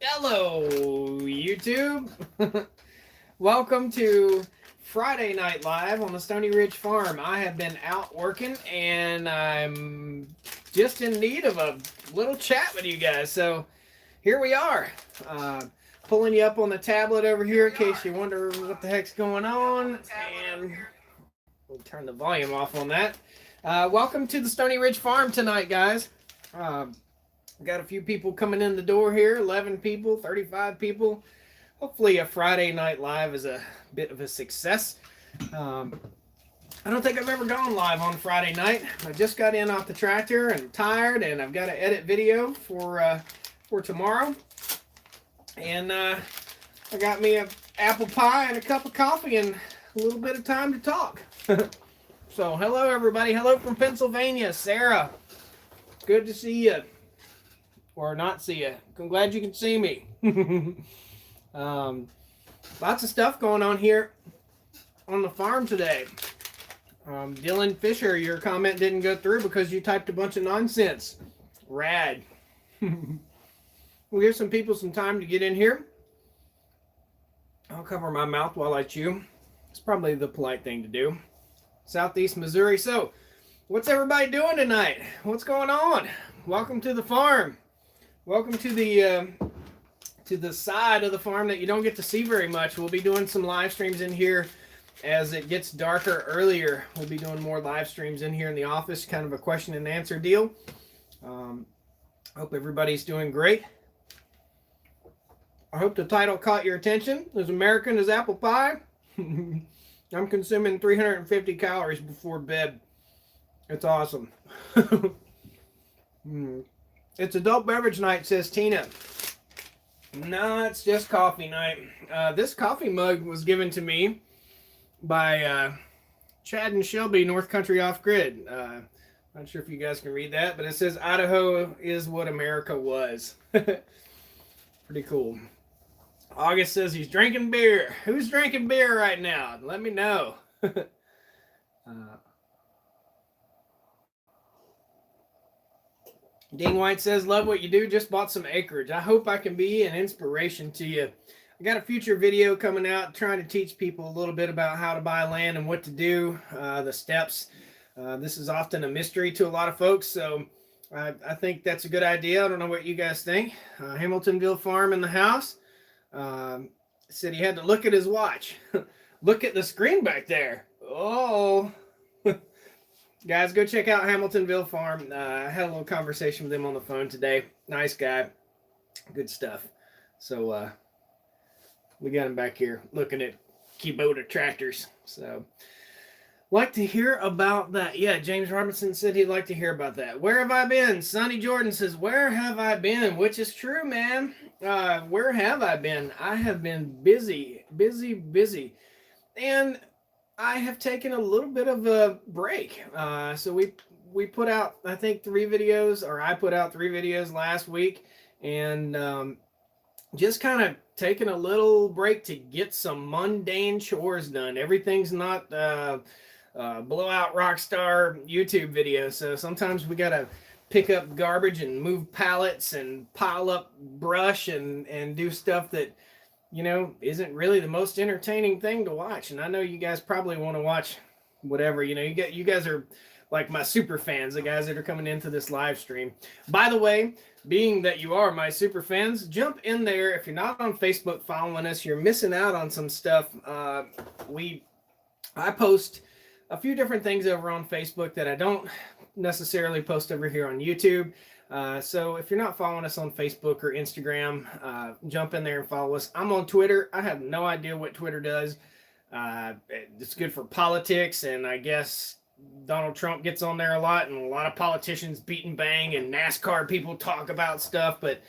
Hello, YouTube. Welcome to Friday Night Live on the Stony Ridge Farm. I have been out working and I'm just in need of a little chat with you guys. So here we are, pulling you up on the tablet over here in case you wonder what the heck's going on. And we'll turn the volume off on that. Welcome to the Stony Ridge Farm tonight, guys. Got a few people coming in the door here, 11 people, 35 people. Hopefully a Friday Night Live is a bit of a success. I don't think I've ever gone live on Friday night. I just got in off the tractor and tired, and I've got to edit video for tomorrow. And I got me an apple pie and a cup of coffee and a little bit of time to talk. So hello everybody. Hello from Pennsylvania, Sarah. Good to see you. Or not see you. I'm glad you can see me. Lots of stuff going on here on the farm today. Dylan Fisher, your comment didn't go through because you typed a bunch of nonsense. Rad. We'll give some people some time to get in here. I'll cover my mouth while I chew. It's probably the polite thing to do. Southeast Missouri. So, what's everybody doing tonight? What's going on? Welcome to the farm. Welcome to the side of the farm that you don't get to see very much. We'll be doing some live streams in here as it gets darker earlier. We'll be doing more live streams in here in the office, kind of a question and answer deal. Hope everybody's doing great. I hope the title caught your attention. As American as apple pie. I'm consuming 350 calories before bed. It's awesome. It's adult beverage night, says Tina. No, it's just coffee night. This coffee mug was given to me by Chad and Shelby, North Country Off Grid. Not sure if you guys can read that, but it says Idaho is what America was. Pretty cool. August says he's drinking beer. Who's drinking beer right now? Let me know. Ding White says, love what you do, just bought some acreage. I hope I can be an inspiration to you. I got a future video coming out trying to teach people a little bit about how to buy land and what to do, the steps. This is often a mystery to a lot of folks, so I think that's a good idea. I don't know what you guys think. Hamiltonville Farm in the house. Said he had to look at his watch. Look at the screen back there. Oh. Guys, go check out Hamiltonville Farm. I had a little conversation with him on the phone today. Nice guy. Good stuff. So, we got him back here looking at Kubota tractors. So, like to hear about that. Yeah, James Robinson said he'd like to hear about that. Where have I been? Sonny Jordan says, where have I been? Which is true, man. Where have I been? I have been busy. And I have taken a little bit of a break. So we put out, I think, 3 videos, or I put out 3 videos last week, and just kind of taking a little break to get some mundane chores done. Everything's not blowout rock star YouTube videos, so sometimes we gotta pick up garbage and move pallets and pile up brush and do stuff that, you know, isn't really the most entertaining thing to watch. And I know you guys probably want to watch whatever, you know, you guys are like my super fans, the guys that are coming into this live stream. By the way, being that you are my super fans, jump in there. If you're not on Facebook following us, you're missing out on some stuff. I post a few different things over on Facebook that I don't necessarily post over here on YouTube. So if you're not following us on Facebook or Instagram, jump in there and follow us. I'm on Twitter. I have no idea what Twitter does. It's good for politics, and I guess Donald Trump gets on there a lot, and a lot of politicians beat and bang, and NASCAR people talk about stuff, but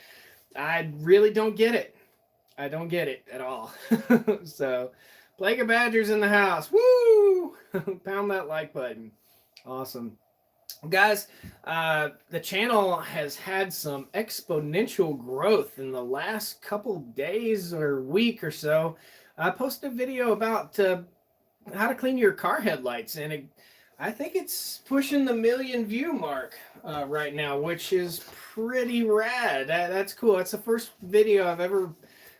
I really don't get it. I don't get it at all. So, Plague of Badgers in the house. Woo! Pound that like button. Awesome. Guys, the channel has had some exponential growth in the last couple days or week or so. I posted a video about how to clean your car headlights, and I think it's pushing the 1,000,000 view mark right now, which is pretty rad. That's cool. That's the first video I've ever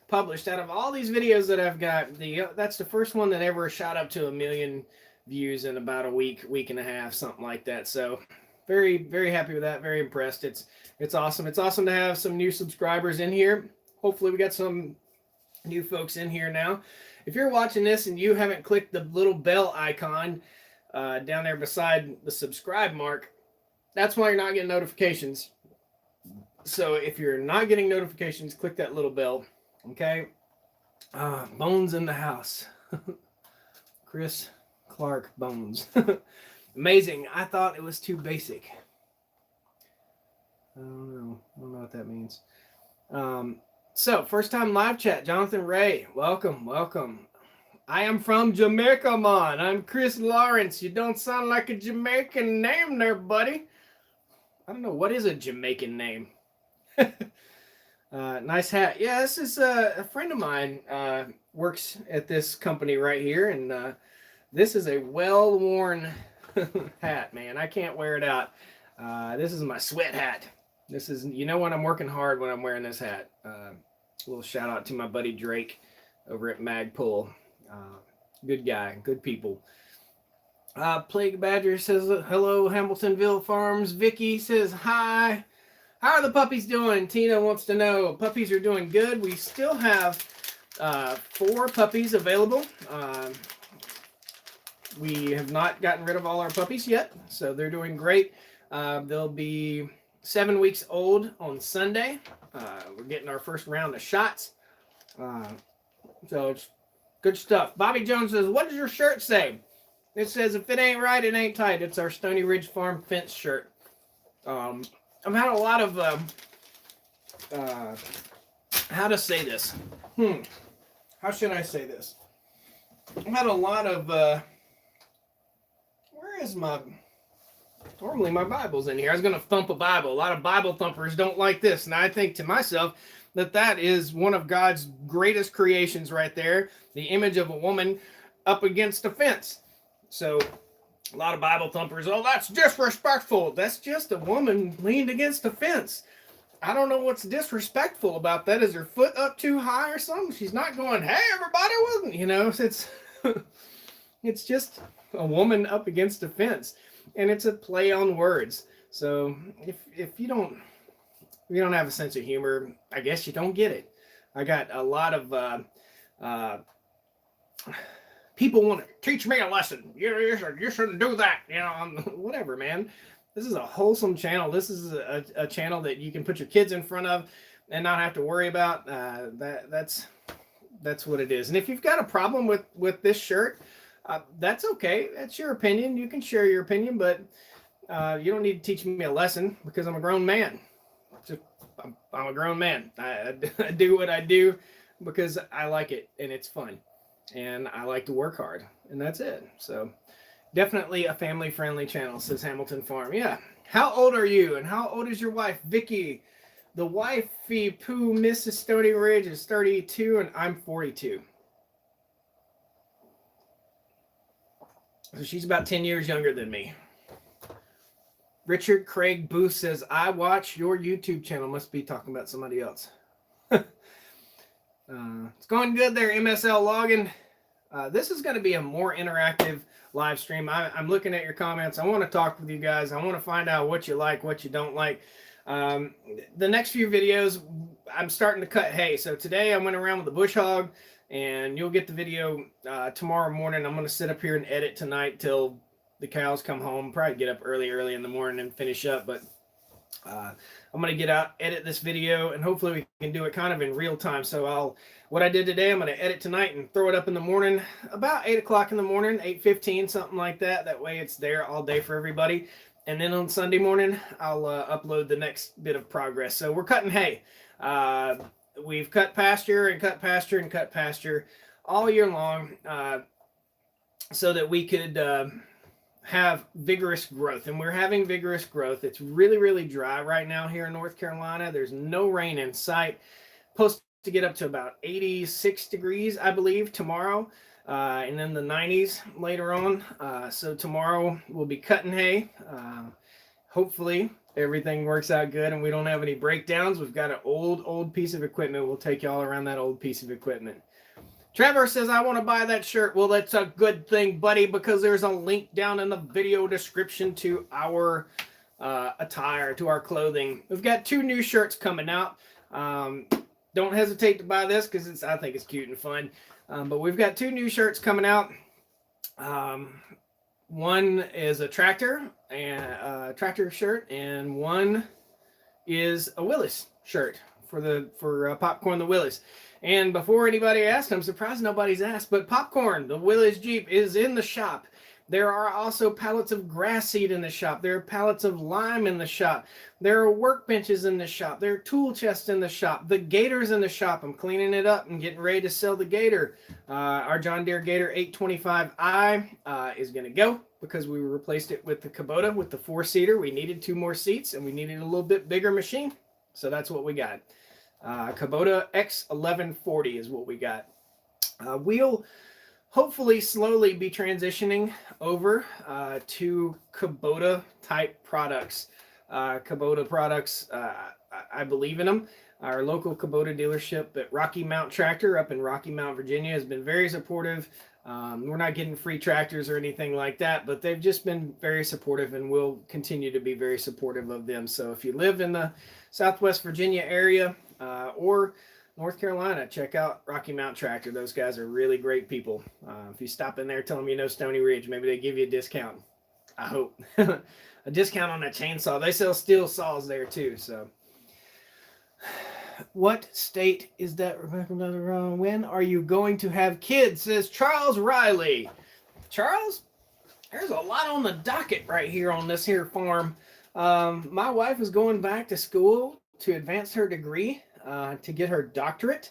published out of all these videos that I've got. That's the first one that ever shot up to 1,000,000 views in about a week and a half, something like that. So very, very happy with that. Very impressed. It's awesome. It's awesome to have some new subscribers in here. Hopefully we got some new folks in here now. If you're watching this and you haven't clicked the little bell icon down there beside the subscribe mark, that's why you're not getting notifications. So if you're not getting notifications, click that little bell. Okay? Bones in the house. Chris Clark Bones. Amazing. I thought it was too basic. I don't know what that means. So, first time live chat, Jonathan Ray. Welcome. I am from Jamaica, man. I'm Chris Lawrence. You don't sound like a Jamaican name there, buddy. I don't know. What is a Jamaican name? Nice hat. Yeah, this is a friend of mine works at this company right here, and this is a well-worn hat, man. I can't wear it out. This is my sweat hat. This is, you know, when I'm working hard when I'm wearing this hat. A little shout out to my buddy Drake over at Magpul. Good guy, good people. Plague Badger says hello, Hamiltonville Farms. Vicky says hi. How are the puppies doing? Tina wants to know. Puppies are doing good. We still have 4 puppies available. We have not gotten rid of all our puppies yet, so they're doing great. They'll be 7 weeks old on Sunday. We're getting our first round of shots. So it's good stuff. Bobby Jones says, what does your shirt say? It says, if it ain't right, it ain't tight. It's our Stoney Ridge Farm fence shirt. I've had a lot of, how to say this? How should I say this? I've had a lot of, where is my... Normally my Bible's in here. I was going to thump a Bible. A lot of Bible thumpers don't like this. And I think to myself that is one of God's greatest creations right there. The image of a woman up against a fence. So a lot of Bible thumpers, oh, that's disrespectful. That's just a woman leaned against a fence. I don't know what's disrespectful about that. Is her foot up too high or something? She's not going, hey, everybody, wasn't, you know, it's, it's just a woman up against a fence. And it's a play on words. So if you don't have a sense of humor, I guess you don't get it. I got a lot of people want to teach me a lesson. You shouldn't do that. You know, whatever, man. This is a wholesome channel. This is a channel that you can put your kids in front of and not have to worry about. That's what it is. And if you've got a problem with this shirt, that's okay. That's your opinion. You can share your opinion, but you don't need to teach me a lesson because I'm a grown man. I'm a grown man. I do what I do because I like it and it's fun. And I like to work hard. And that's it. So definitely a family-friendly channel, says Hamilton Farm. Yeah. How old are you? And how old is your wife, Vicky? The wifey poo Mrs. Stoney Ridge is 32 and I'm 42. So she's about 10 years younger than me. Richard Craig Booth says, I watch your YouTube channel. Must be talking about somebody else. It's going good there, MSL Login. This is going to be a more interactive live stream. I'm looking at your comments. I want to talk with you guys. I want to find out what you like, what you don't like. The next few videos, I'm starting to cut hay. So today I went around with the bush hog. And you'll get the video tomorrow morning. I'm going to sit up here and edit tonight till the cows come home. Probably get up early in the morning and finish up. But I'm going to get out, edit this video, and hopefully we can do it kind of in real time. So what I did today, I'm going to edit tonight and throw it up in the morning, about 8 o'clock in the morning, 8:15, something like that. That way it's there all day for everybody. And then on Sunday morning, I'll upload the next bit of progress. So we're cutting hay. We've cut pasture and cut pasture and cut pasture all year long so that we could have vigorous growth. And we're having vigorous growth. It's really, really dry right now here in North Carolina. There's no rain in sight. Supposed to get up to about 86 degrees, I believe, tomorrow. And then the 90s later on. So tomorrow we'll be cutting hay. Hopefully everything works out good and we don't have any breakdowns. We've got an old piece of equipment. We'll take y'all around that old piece of equipment. Trevor says, I want to buy that shirt. Well, that's a good thing, buddy, because there's a link down in the video description to our attire, to our clothing. We've got 2 new shirts coming out. Don't hesitate to buy this because I think it's cute and fun. But we've got 2 new shirts coming out. One is a tractor shirt, and one is a Willis shirt for Popcorn the Willis. And before anybody asked, I'm surprised nobody's asked, but Popcorn, the Willis Jeep, is in the shop. There are also pallets of grass seed in the shop. There are pallets of lime in the shop. There are workbenches in the shop. There are tool chests in the shop. The Gator's in the shop. I'm cleaning it up and getting ready to sell the Gator. Our John Deere Gator 825i is going to go because we replaced it with the Kubota with the 4-seater. We needed 2 more seats and we needed a little bit bigger machine. So that's what we got. Kubota X1140 is what we got. We'll hopefully slowly be transitioning over to Kubota type products. Kubota products, I believe in them. Our local Kubota dealership at Rocky Mount Tractor up in Rocky Mount, Virginia has been very supportive. We're not getting free tractors or anything like that, but they've just been very supportive and will continue to be very supportive of them. So if you live in the Southwest Virginia area or North Carolina, check out Rocky Mount Tractor. Those guys are really great people. If you stop in there, tell them you know Stoney Ridge, maybe they give you a discount. I hope. A discount on a chainsaw. They sell steel saws there too. So, what state is that? Rebecca, when are you going to have kids? Says Charles Riley. Charles, there's a lot on the docket right here on this here farm. My wife is going back to school to advance her degree, to get her doctorate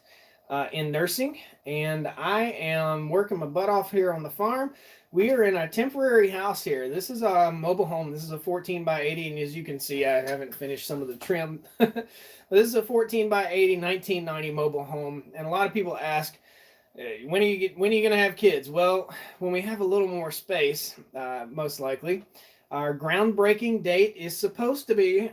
in nursing, and I am working my butt off here on the farm. We are in a temporary house here. This is a mobile home. This is a 14 by 80, and as you can see, I haven't finished some of the trim. But this is a 14 by 80 1990 mobile home, and a lot of people ask, when are you going to have kids? Well, when we have a little more space, most likely. Our groundbreaking date is supposed to be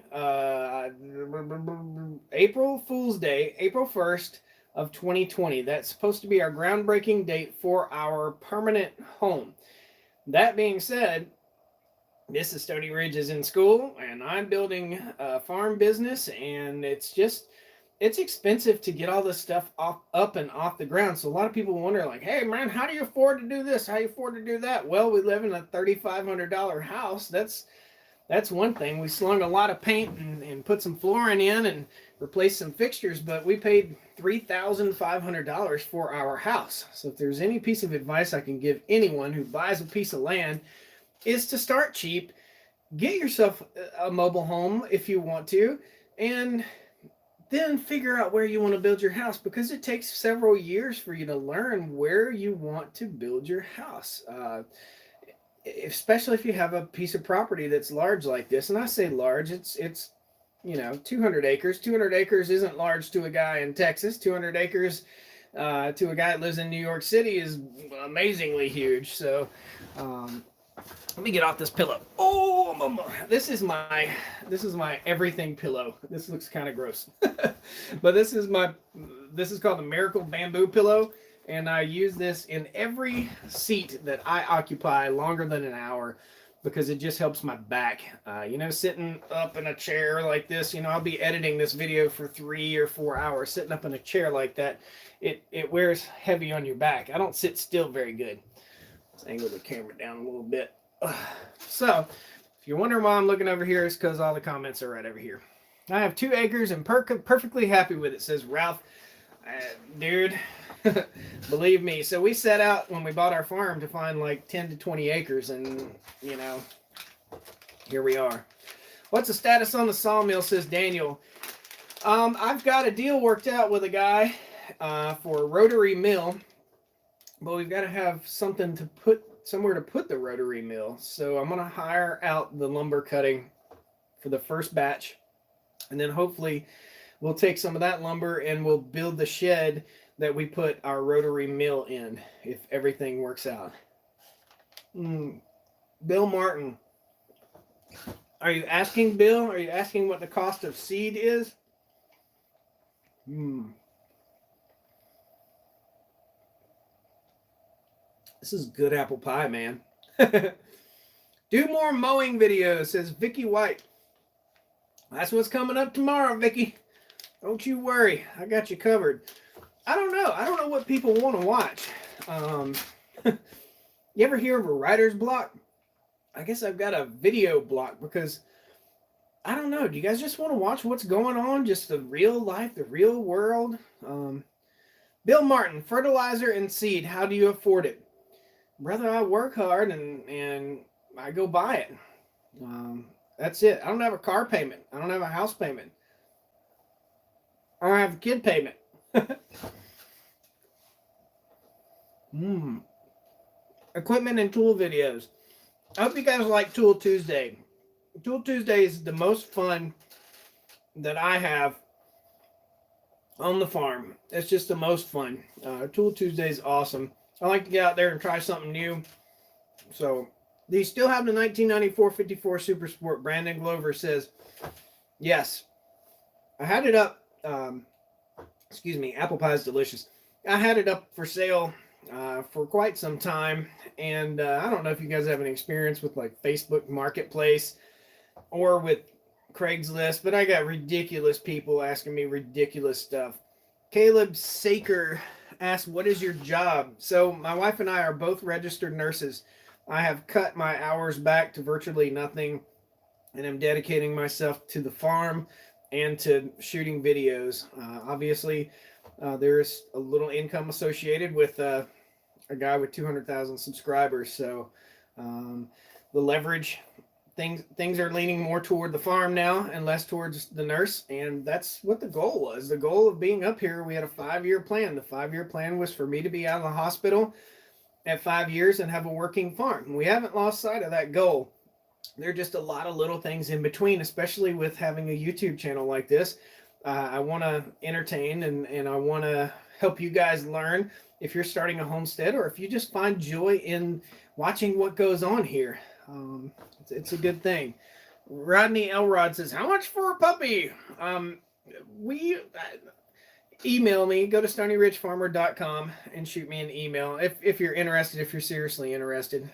April Fool's Day, April 1st of 2020. That's supposed to be our groundbreaking date for our permanent home. That being said, this is Stoney Ridge is in school, and I'm building a farm business, and it's expensive to get all this stuff up and off the ground. So a lot of people wonder, like, hey, man, how do you afford to do this? How do you afford to do that? Well, we live in a $3,500 house. That's one thing. We slung a lot of paint and put some flooring in and replaced some fixtures, but we paid $3,500 for our house. So if there's any piece of advice I can give anyone who buys a piece of land, is to start cheap, get yourself a mobile home if you want to, and then figure out where you want to build your house, because it takes several years for you to learn where you want to build your house. Especially if you have a piece of property that's large like this. And I say large, it's 200 acres. 200 acres isn't large to a guy in Texas. 200 acres to a guy that lives in New York City is amazingly huge. So let me get off this pillow. Oh, mama. This is my everything pillow. This looks kind of gross. But this is called the Miracle Bamboo Pillow. And I use this in every seat that I occupy longer than an hour, because it just helps my back. Sitting up in a chair like this, I'll be editing this video for 3 or 4 hours. Sitting up in a chair like that, it wears heavy on your back. I don't sit still very good. Let's angle the camera down a little bit. So, if you're wondering why I'm looking over here, it's because all the comments are right over here. I have 2 acres and perfectly happy with it, says Ralph. Dude, believe me. So we set out when we bought our farm to find like 10 to 20 acres, and here we are. What's the status on the sawmill, says Daniel. I've got a deal worked out with a guy for a rotary mill, but we've got to have somewhere to put the rotary mill. So I'm going to hire out the lumber cutting for the first batch, and then hopefully we'll take some of that lumber and we'll build the shed that we put our rotary mill in if everything works out. Bill Martin. Are you asking, Bill? Are you asking what the cost of seed is? This is good apple pie, man. Do more mowing videos, says Vicky White. That's what's coming up tomorrow, Vicky. Don't you worry. I got you covered. I don't know. I don't know what people want to watch. You ever hear of a writer's block? I guess I've got a video block because I don't know. Do you guys just want to watch what's going on? Just the real life, the real world? Bill Martin, fertilizer and seed. How do you afford it? Brother, I work hard and I go buy it. That's it. I don't have a car payment. I don't have a house payment. I don't have a kid payment. Equipment and tool videos. I hope you guys like Tool Tuesday. Tool Tuesday is the most fun that I have on the farm. It's just the most fun. Tool Tuesday is awesome. I like to get out there and try something new. So, do you still have the 1994 54 Super Sport? Brandon Glover says, yes. I had it up. Excuse me, apple pie is delicious. I had it up for sale for quite some time. And I don't know if you guys have any experience with like Facebook Marketplace or with Craigslist, but I got ridiculous people asking me ridiculous stuff. Caleb Saker asked, what is your job? So my wife and I are both registered nurses. I have cut my hours back to virtually nothing, and I'm dedicating myself to the farm and to shooting videos. Obviously, there's a little income associated with a guy with 200,000 subscribers. So the leverage, things are leaning more toward the farm now and less towards the nurse. And that's what the goal was. The goal of being up here, we had a 5-year plan. The 5-year plan was for me to be out of the hospital at 5 years and have a working farm. We haven't lost sight of that goal. There are just a lot of little things in between, especially with having a YouTube channel like this. I want to entertain and I want to help you guys learn if you're starting a homestead or if you just find joy in watching what goes on here. It's a good thing. Rodney Elrod says, how much for a puppy? Email me, go to StoneyRichFarmer.com and shoot me an email if you're interested, if you're seriously interested.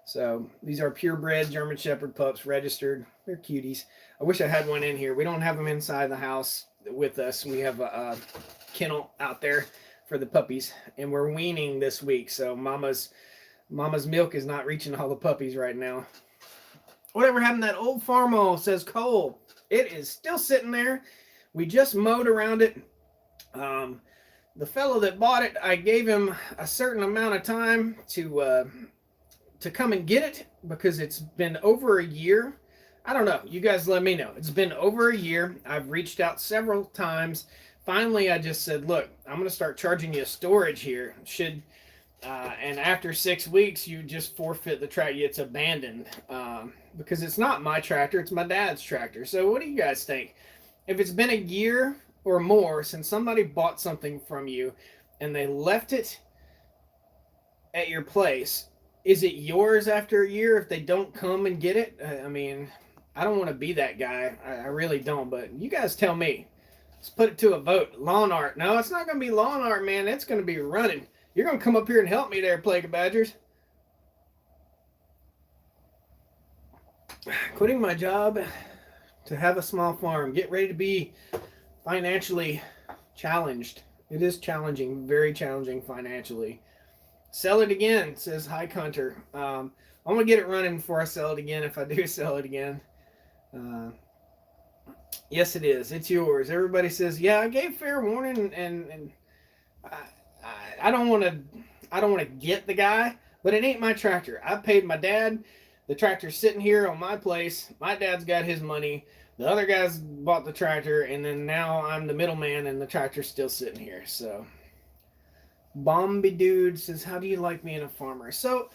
So these are purebred German Shepherd pups, registered. They're cuties. I wish I had one in here. We don't have them inside the house with us. We have a kennel out there for the puppies, and we're weaning this week. So Mama's milk is not reaching all the puppies right now. Whatever happened to that old farmo, says Cole. It is still sitting there. We just mowed around it. The fellow that bought it, I gave him a certain amount of time to come and get it because it's been over a year. I don't know. You guys let me know. It's been over a year. I've reached out several times. Finally, I just said, look, I'm going to start charging you storage here. And after 6 weeks, you just forfeit the tractor. It's abandoned because it's not my tractor. It's my dad's tractor. So what do you guys think? If it's been a year or more since somebody bought something from you and they left it at your place, is it yours after a year if they don't come and get it? I mean, I don't want to be that guy. I really don't. But you guys tell me. Let's put it to a vote. Lawn art. No, it's not going to be lawn art, man. It's going to be running. You're going to come up here and help me there, Plague of Badgers. Quitting my job to have a small farm. Get ready to be financially challenged. It is challenging, very challenging financially. Sell it again, says Hike Hunter. I'm going to get it running before I sell it again if I do sell it again. Yes, it is. It's yours. Everybody says, yeah, I gave fair warning and I don't want to get the guy, but it ain't my tractor. I paid my dad. The tractor's sitting here on my place. My dad's got his money. The other guys bought the tractor, and then now I'm the middleman, and the tractor's still sitting here. So, Bombi Dude says, how do you like being a farmer? So,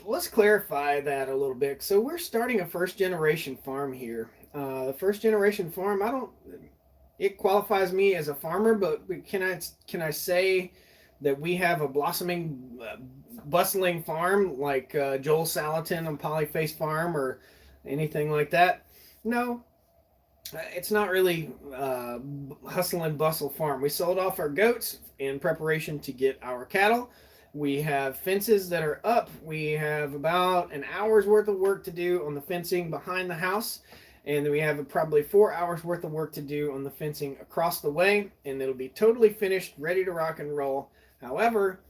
let's clarify that a little bit. So, we're starting a first-generation farm here. The first-generation farm, it qualifies me as a farmer, but can I say that we have a blossoming, bustling farm like Joel Salatin on Polyface Farm or anything like that? No, it's not really hustle and bustle farm. We sold off our goats in preparation to get our cattle. We have fences that are up. We have about an hour's worth of work to do on the fencing behind the house. And then we have probably 4 hours worth of work to do on the fencing across the way. And it'll be totally finished, ready to rock and roll. However,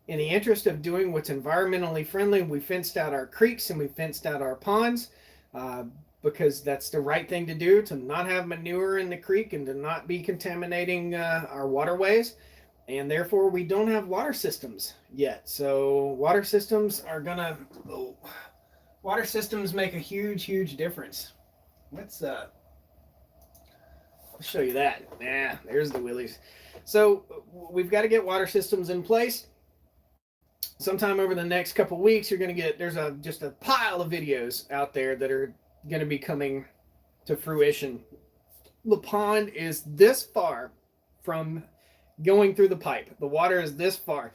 in the interest of doing what's environmentally friendly, we fenced out our creeks and we fenced out our ponds. Because that's the right thing to do, to not have manure in the creek and to not be contaminating our waterways. And therefore, we don't have water systems yet. So water systems water systems make a huge, huge difference. Let's show you that. Yeah, there's the willies. So we've got to get water systems in place. Sometime over the next couple weeks, you're going to get, there's just a pile of videos out there that are going to be coming to fruition. The pond is this far from going through the pipe. The water is this far.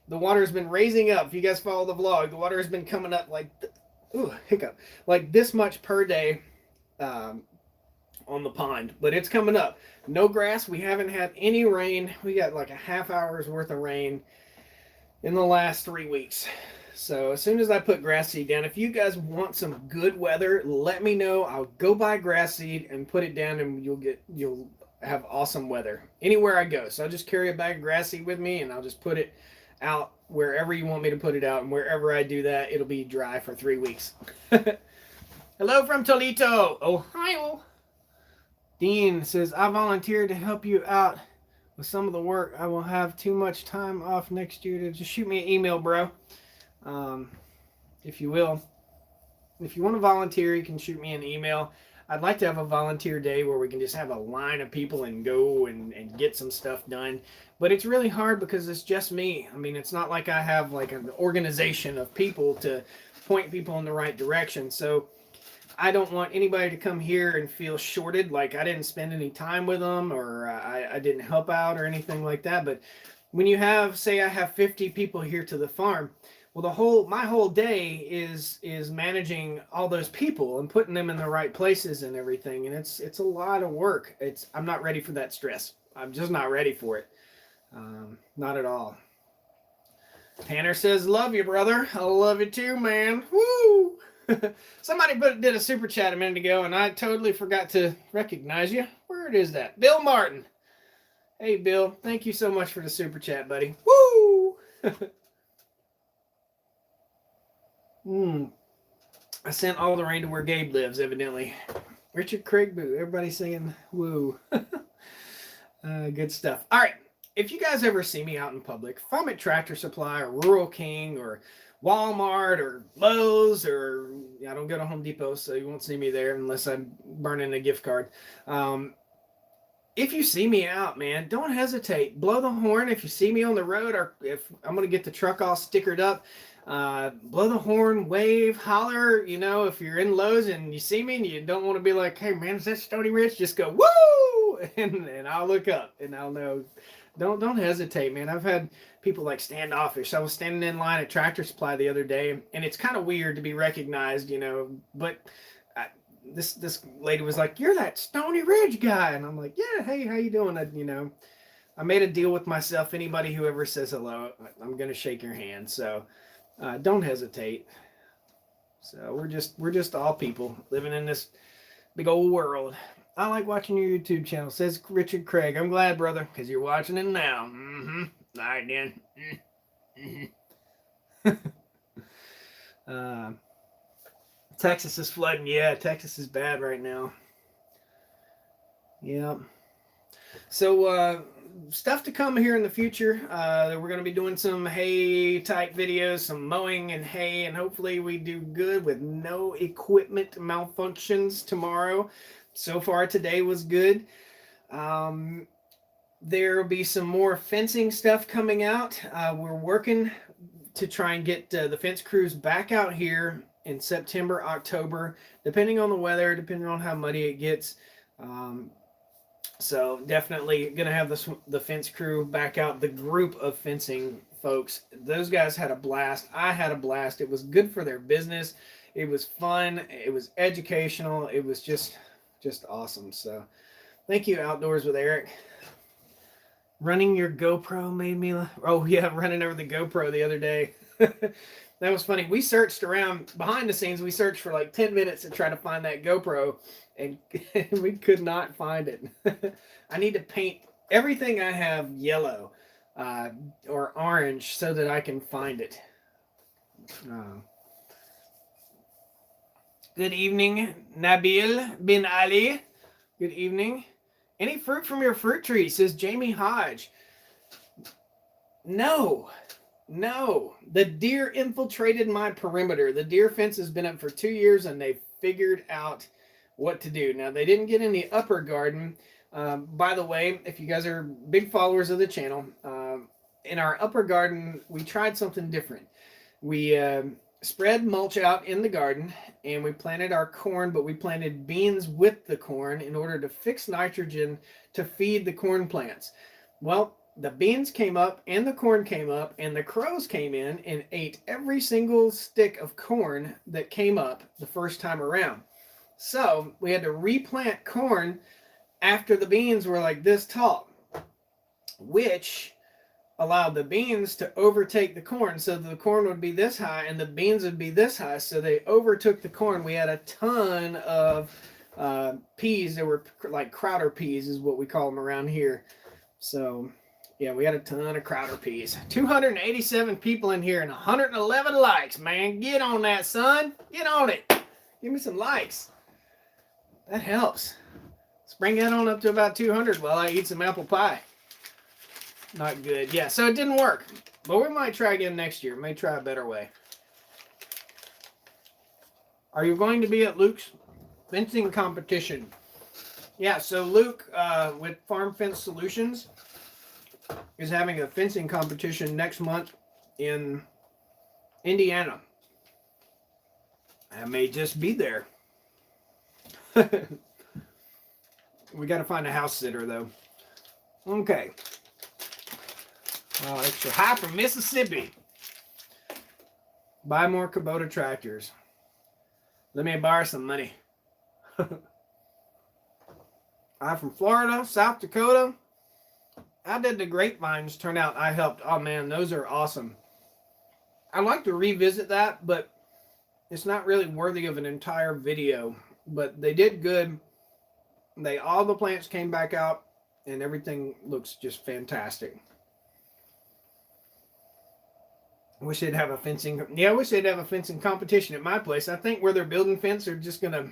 The water has been raising up. If you guys follow the vlog, the water has been coming up like, hiccup, like this much per day on the pond, but it's coming up. No grass. We haven't had any rain. We got like a half hour's worth of rain in the last 3 weeks. So as soon as I put grass seed down, if you guys want some good weather, let me know. I'll go buy grass seed and put it down, and you'll have awesome weather anywhere I go. So I'll just carry a bag of grass seed with me, and I'll just put it out wherever you want me to put it out, and wherever I do that, it'll be dry for 3 weeks. Hello from Toledo, Ohio. Dean says, I volunteered to help you out with some of the work. I will have too much time off next year to just shoot me an email, bro. If you will. If you want to volunteer, you can shoot me an email. I'd like to have a volunteer day where we can just have a line of people and go and get some stuff done. But it's really hard because it's just me. I mean, it's not like I have like an organization of people to point people in the right direction. So I don't want anybody to come here and feel shorted, like I didn't spend any time with them or I didn't help out or anything like that. But when you have, say I have 50 people here to the farm, well, my whole day is managing all those people and putting them in the right places and everything, and it's a lot of work. I'm not ready for that stress. I'm just not ready for it. Not at all. Tanner says, "Love you, brother. I love you too, man." Woo! Somebody did a super chat a minute ago, and I totally forgot to recognize you. Where is that? Bill Martin. Hey, Bill. Thank you so much for the super chat, buddy. Woo! I sent all the rain to where Gabe lives, evidently. Richard Craig Boo. Everybody singing woo. Good stuff. All right. If you guys ever see me out in public, if I'm at Tractor Supply or Rural King or Walmart or Lowe's, or I don't go to Home Depot, so you won't see me there unless I'm burning a gift card. If you see me out, man, don't hesitate. Blow the horn if you see me on the road, or if I'm going to get the truck all stickered up. Blow the horn, wave, holler. You know, if you're in Lowe's and you see me and you don't want to be like, hey, man, is that Stoney Rich? Just go, woo! And I'll look up and I'll know. Don't hesitate, man. I've had people like standoffish. I was standing in line at Tractor Supply the other day, and it's kind of weird to be recognized, you know, but this lady was like, "You're that Stoney Ridge guy," and I'm like, "Yeah, hey, how you doing?" I made a deal with myself. Anybody who ever says hello, I'm gonna shake your hand. So don't hesitate. So we're just all people living in this big old world. I like watching your YouTube channel, says Richard Craig. I'm glad, brother, because you're watching it now. All right, then. Texas is flooding. Yeah, Texas is bad right now. Yeah. So stuff to come here in the future. We're going to be doing some hay type videos, some mowing and hay, and hopefully we do good with no equipment malfunctions tomorrow. So far today was good. There will be some more fencing stuff coming out. We're working to try and get the fence crews back out here in September, October, depending on the weather, depending on how muddy it gets. So definitely gonna have the fence crew back out. The group of fencing folks, those guys had a blast. I had a blast. It was good for their business. It was fun. It was educational. It was just awesome. So thank you, Outdoors with Eric. Running your GoPro made me. Oh yeah, running over the GoPro the other day. That was funny. We searched around behind the scenes. We searched for like 10 minutes to try to find that GoPro, and we could not find it. I need to paint everything I have yellow or orange so that I can find it. Good evening, Nabil bin Ali. Good evening. Any fruit from your fruit tree, says Jamie Hodge. No. The deer infiltrated my perimeter. The deer fence has been up for 2 years, and they've figured out what to do. Now, they didn't get in the upper garden. By the way, if you guys are big followers of the channel, in our upper garden, we tried something different. We spread mulch out in the garden, and we planted our corn, but we planted beans with the corn in order to fix nitrogen to feed the corn plants. Well, the beans came up and the corn came up, and the crows came in and ate every single stick of corn that came up the first time around. So we had to replant corn after the beans were like this tall, which allowed the beans to overtake the corn. So the corn would be this high and the beans would be this high. So they overtook the corn. We had a ton of peas that were like Crowder peas is what we call them around here. So yeah, we had a ton of Crowder peas. 287 people in here and 111 likes, man. Get on that, son. Get on it. Give me some likes. That helps. Let's bring that on up to about 200 while I eat some apple pie. Not good. Yeah, so it didn't work. But we might try again next year. May try a better way. Are you going to be at Luke's fencing competition? Yeah, so Luke with Farm Fence Solutions is having a fencing competition next month in Indiana. I may just be there. We got to find a house sitter, though. Okay. Extra high from Mississippi. Buy more Kubota tractors. Let me borrow some money. I'm from Florida, South Dakota. How did the grapevines turn out? I helped. Oh man, those are awesome. I'd like to revisit that, but it's not really worthy of an entire video. But they did good. All the plants came back out, and everything looks just fantastic. I wish they'd have a fencing. Yeah, I wish they'd have a fencing competition at my place. I think where they're building fence, they're just gonna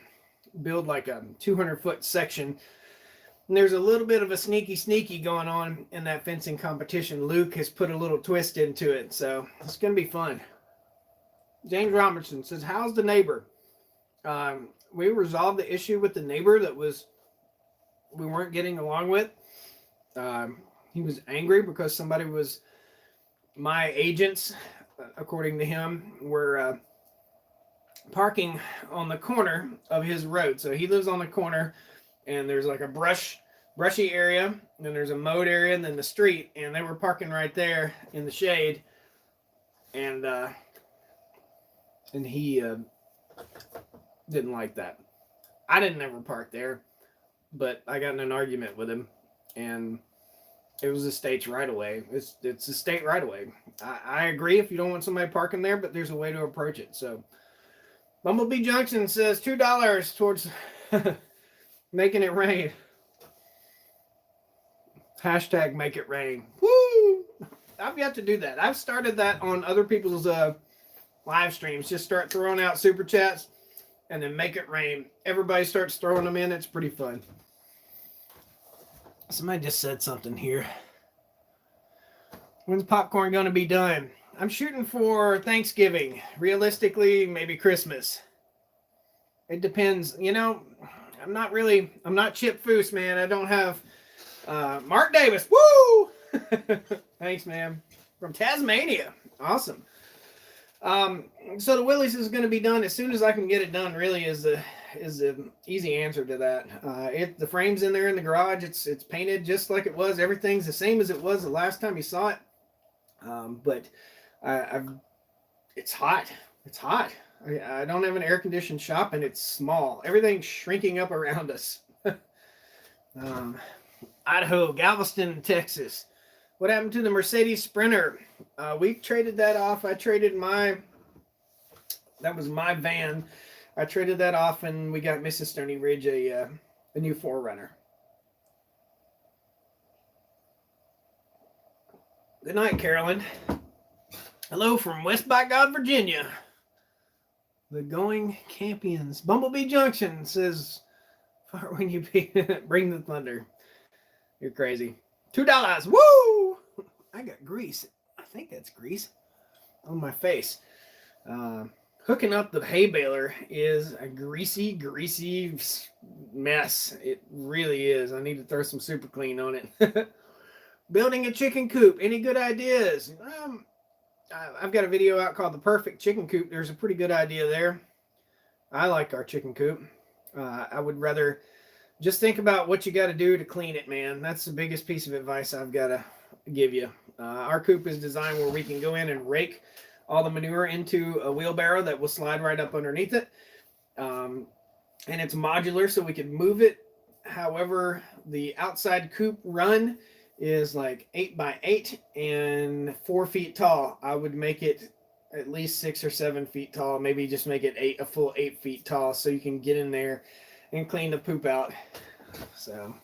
build like a 200-foot section. And there's a little bit of a sneaky going on in that fencing competition. Luke has put a little twist into it, so it's gonna be fun. James Robertson says, "How's the neighbor?" We resolved the issue with the neighbor that we weren't getting along with. He was angry because my agents, according to him, were parking on the corner of his road. So he lives on the corner, and there's like a brushy area, and then there's a mowed area, and then the street, and they were parking right there in the shade, and he didn't like that. I didn't ever park there, but I got in an argument with him, and it was the state's right of way. It's the state right of way. I agree if you don't want somebody parking there, but there's a way to approach it. So, Bumblebee Junction says $2 towards making it rain. Hashtag make it rain. Woo! I've got to do that. I've started that on other people's live streams. Just start throwing out super chats and then make it rain. Everybody starts throwing them in. It's pretty fun. Somebody just said something here. When's popcorn going to be done? I'm shooting for Thanksgiving. Realistically, maybe Christmas. It depends. You know, I'm not Chip Foose, man. I don't have Mark Davis. Woo! Thanks, man. From Tasmania. Awesome. So the Willys is going to be done as soon as I can get it done, really, is is the easy answer to that. The frame's in there in the garage. It's painted just like it was. Everything's the same as it was the last time you saw it. But it's hot. It's hot. I don't have an air-conditioned shop, and it's small. Everything's shrinking up around us. Idaho, Galveston, Texas. What happened to the Mercedes Sprinter? We traded that off. That was my van. I traded that off, and we got Mrs. Stoney Ridge a new 4Runner. Good night, Carolyn. Hello from West by God, Virginia. The Going Campions. Bumblebee Junction says, "Far when you bring the thunder." You're crazy. $2. Woo! I got grease. I think that's grease on my face. Hooking up the hay baler is a greasy mess. It really is. I need to throw some super clean on it. Building a chicken coop. Any good ideas? I've got a video out called The Perfect Chicken Coop. There's a pretty good idea there. I like our chicken coop. I would rather just think about what you got to do to clean it, man. That's the biggest piece of advice I've got to give you. Our coop is designed where we can go in and rake all the manure into a wheelbarrow that will slide right up underneath it. And it's modular, so we can move it. However, the outside coop run is like 8x8 and 4 feet tall. I would make it at least 6 or 7 feet tall. Maybe just make it a full 8 feet tall, so you can get in there and clean the poop out. So,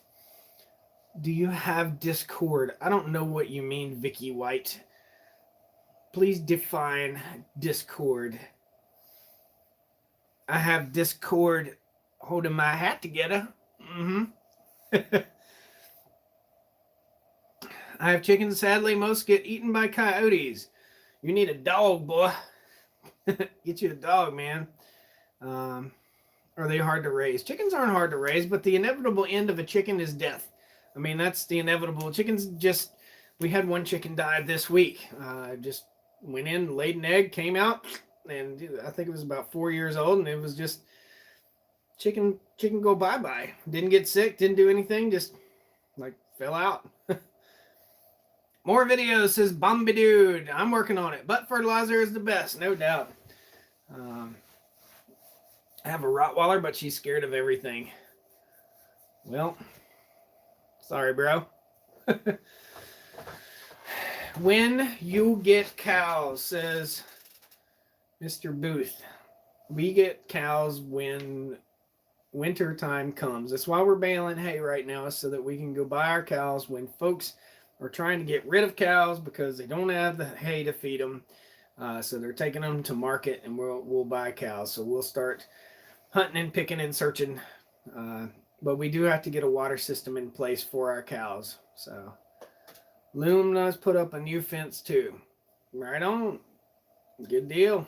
do you have Discord? I don't know what you mean, Vicky White. Please define Discord. I have Discord holding my hat together. I have chickens. Sadly, most get eaten by coyotes. You need a dog, boy. Get you a dog, man. Are they hard to raise? Chickens aren't hard to raise, but the inevitable end of a chicken is death. I mean, that's the inevitable. We had one chicken die this week. Just went in, laid an egg, came out, and I think it was about 4 years old, and it was just chicken go bye-bye. Didn't get sick, didn't do anything, just like fell out. More videos, says Bombi Dude. I'm working on it. Butt fertilizer is the best, no doubt. I have a Rottweiler, but she's scared of everything. Well, sorry, bro. When you get cows, says Mr. Booth. We get cows when winter time comes. That's why we're baling hay right now, so that we can go buy our cows when folks are trying to get rid of cows because they don't have the hay to feed them. So they're taking them to market, and we'll buy cows. So we'll start hunting and picking and searching. But we do have to get a water system in place for our cows. So Lumina's put up a new fence too. Right on. Good deal.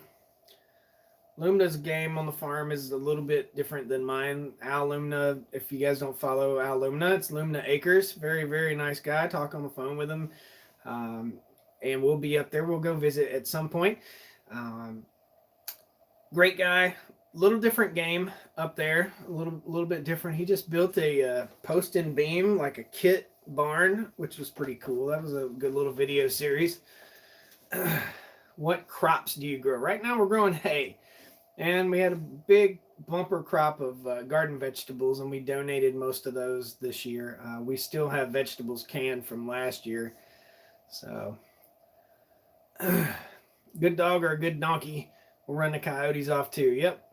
Lumina's game on the farm is a little bit different than mine. Al Lumina, if you guys don't follow Al Lumina, it's Lumina Acres. Very, very nice guy. Talk on the phone with him. And we'll be up there. We'll go visit at some point. Great guy. Little different game up there. A little bit different. He just built a post and beam, like a kit barn, which was pretty cool. That was a good little video series. What crops do you grow? Right now we're growing hay. And we had a big bumper crop of garden vegetables, and we donated most of those this year. We still have vegetables canned from last year. So, good dog or a good donkey will run the coyotes off too. Yep.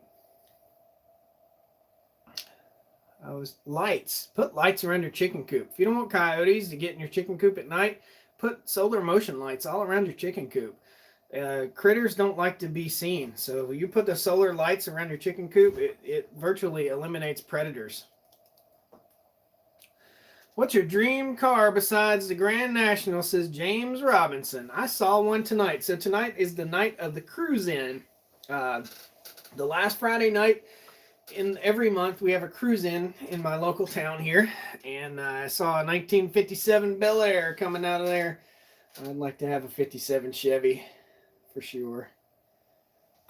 Lights. Put lights around your chicken coop. If you don't want coyotes to get in your chicken coop at night, put solar motion lights all around your chicken coop. Critters don't like to be seen, so you put the solar lights around your chicken coop, it virtually eliminates predators. What's your dream car besides the Grand National, says James Robinson. I saw one tonight. So tonight is the night of the cruise-in. The last Friday night in every month, we have a cruise-in in my local town here, and I saw a 1957 Bel Air coming out of there. I'd like to have a 57 Chevy. For sure.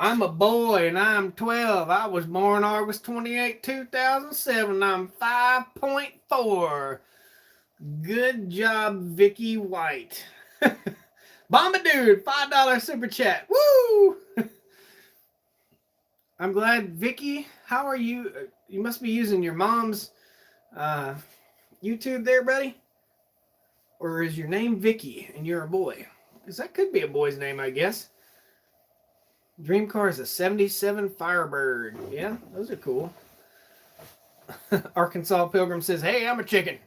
I'm a boy and I'm 12. I was born August 28, 2007. I'm 5.4. Good job, Vicky White. Bomba Dude, $5 super chat. Woo! I'm glad, Vicky. How are you? You must be using your mom's YouTube there, buddy. Or is your name Vicky and you're a boy? Because that could be a boy's name, I guess. Dream car is a 77 Firebird. Yeah, those are cool. Arkansas Pilgrim says, hey, I'm a chicken.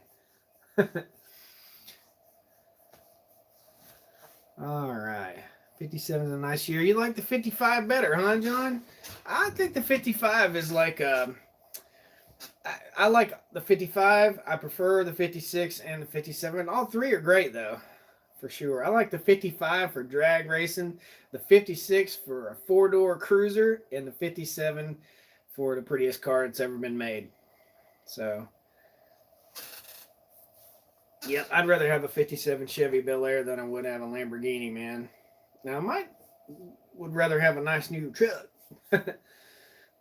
All right. 57 is a nice year. You like the 55 better, huh, John? I think the 55 is like I like the 55. I prefer the 56 and the 57. All three are great, though, for sure. I like the 55 for drag racing, the 56 for a four-door cruiser, and the 57 for the prettiest car that's ever been made. So, yep, I'd rather have a 57 Chevy Bel Air than I would have a Lamborghini, man. Now, I would rather have a nice new truck, but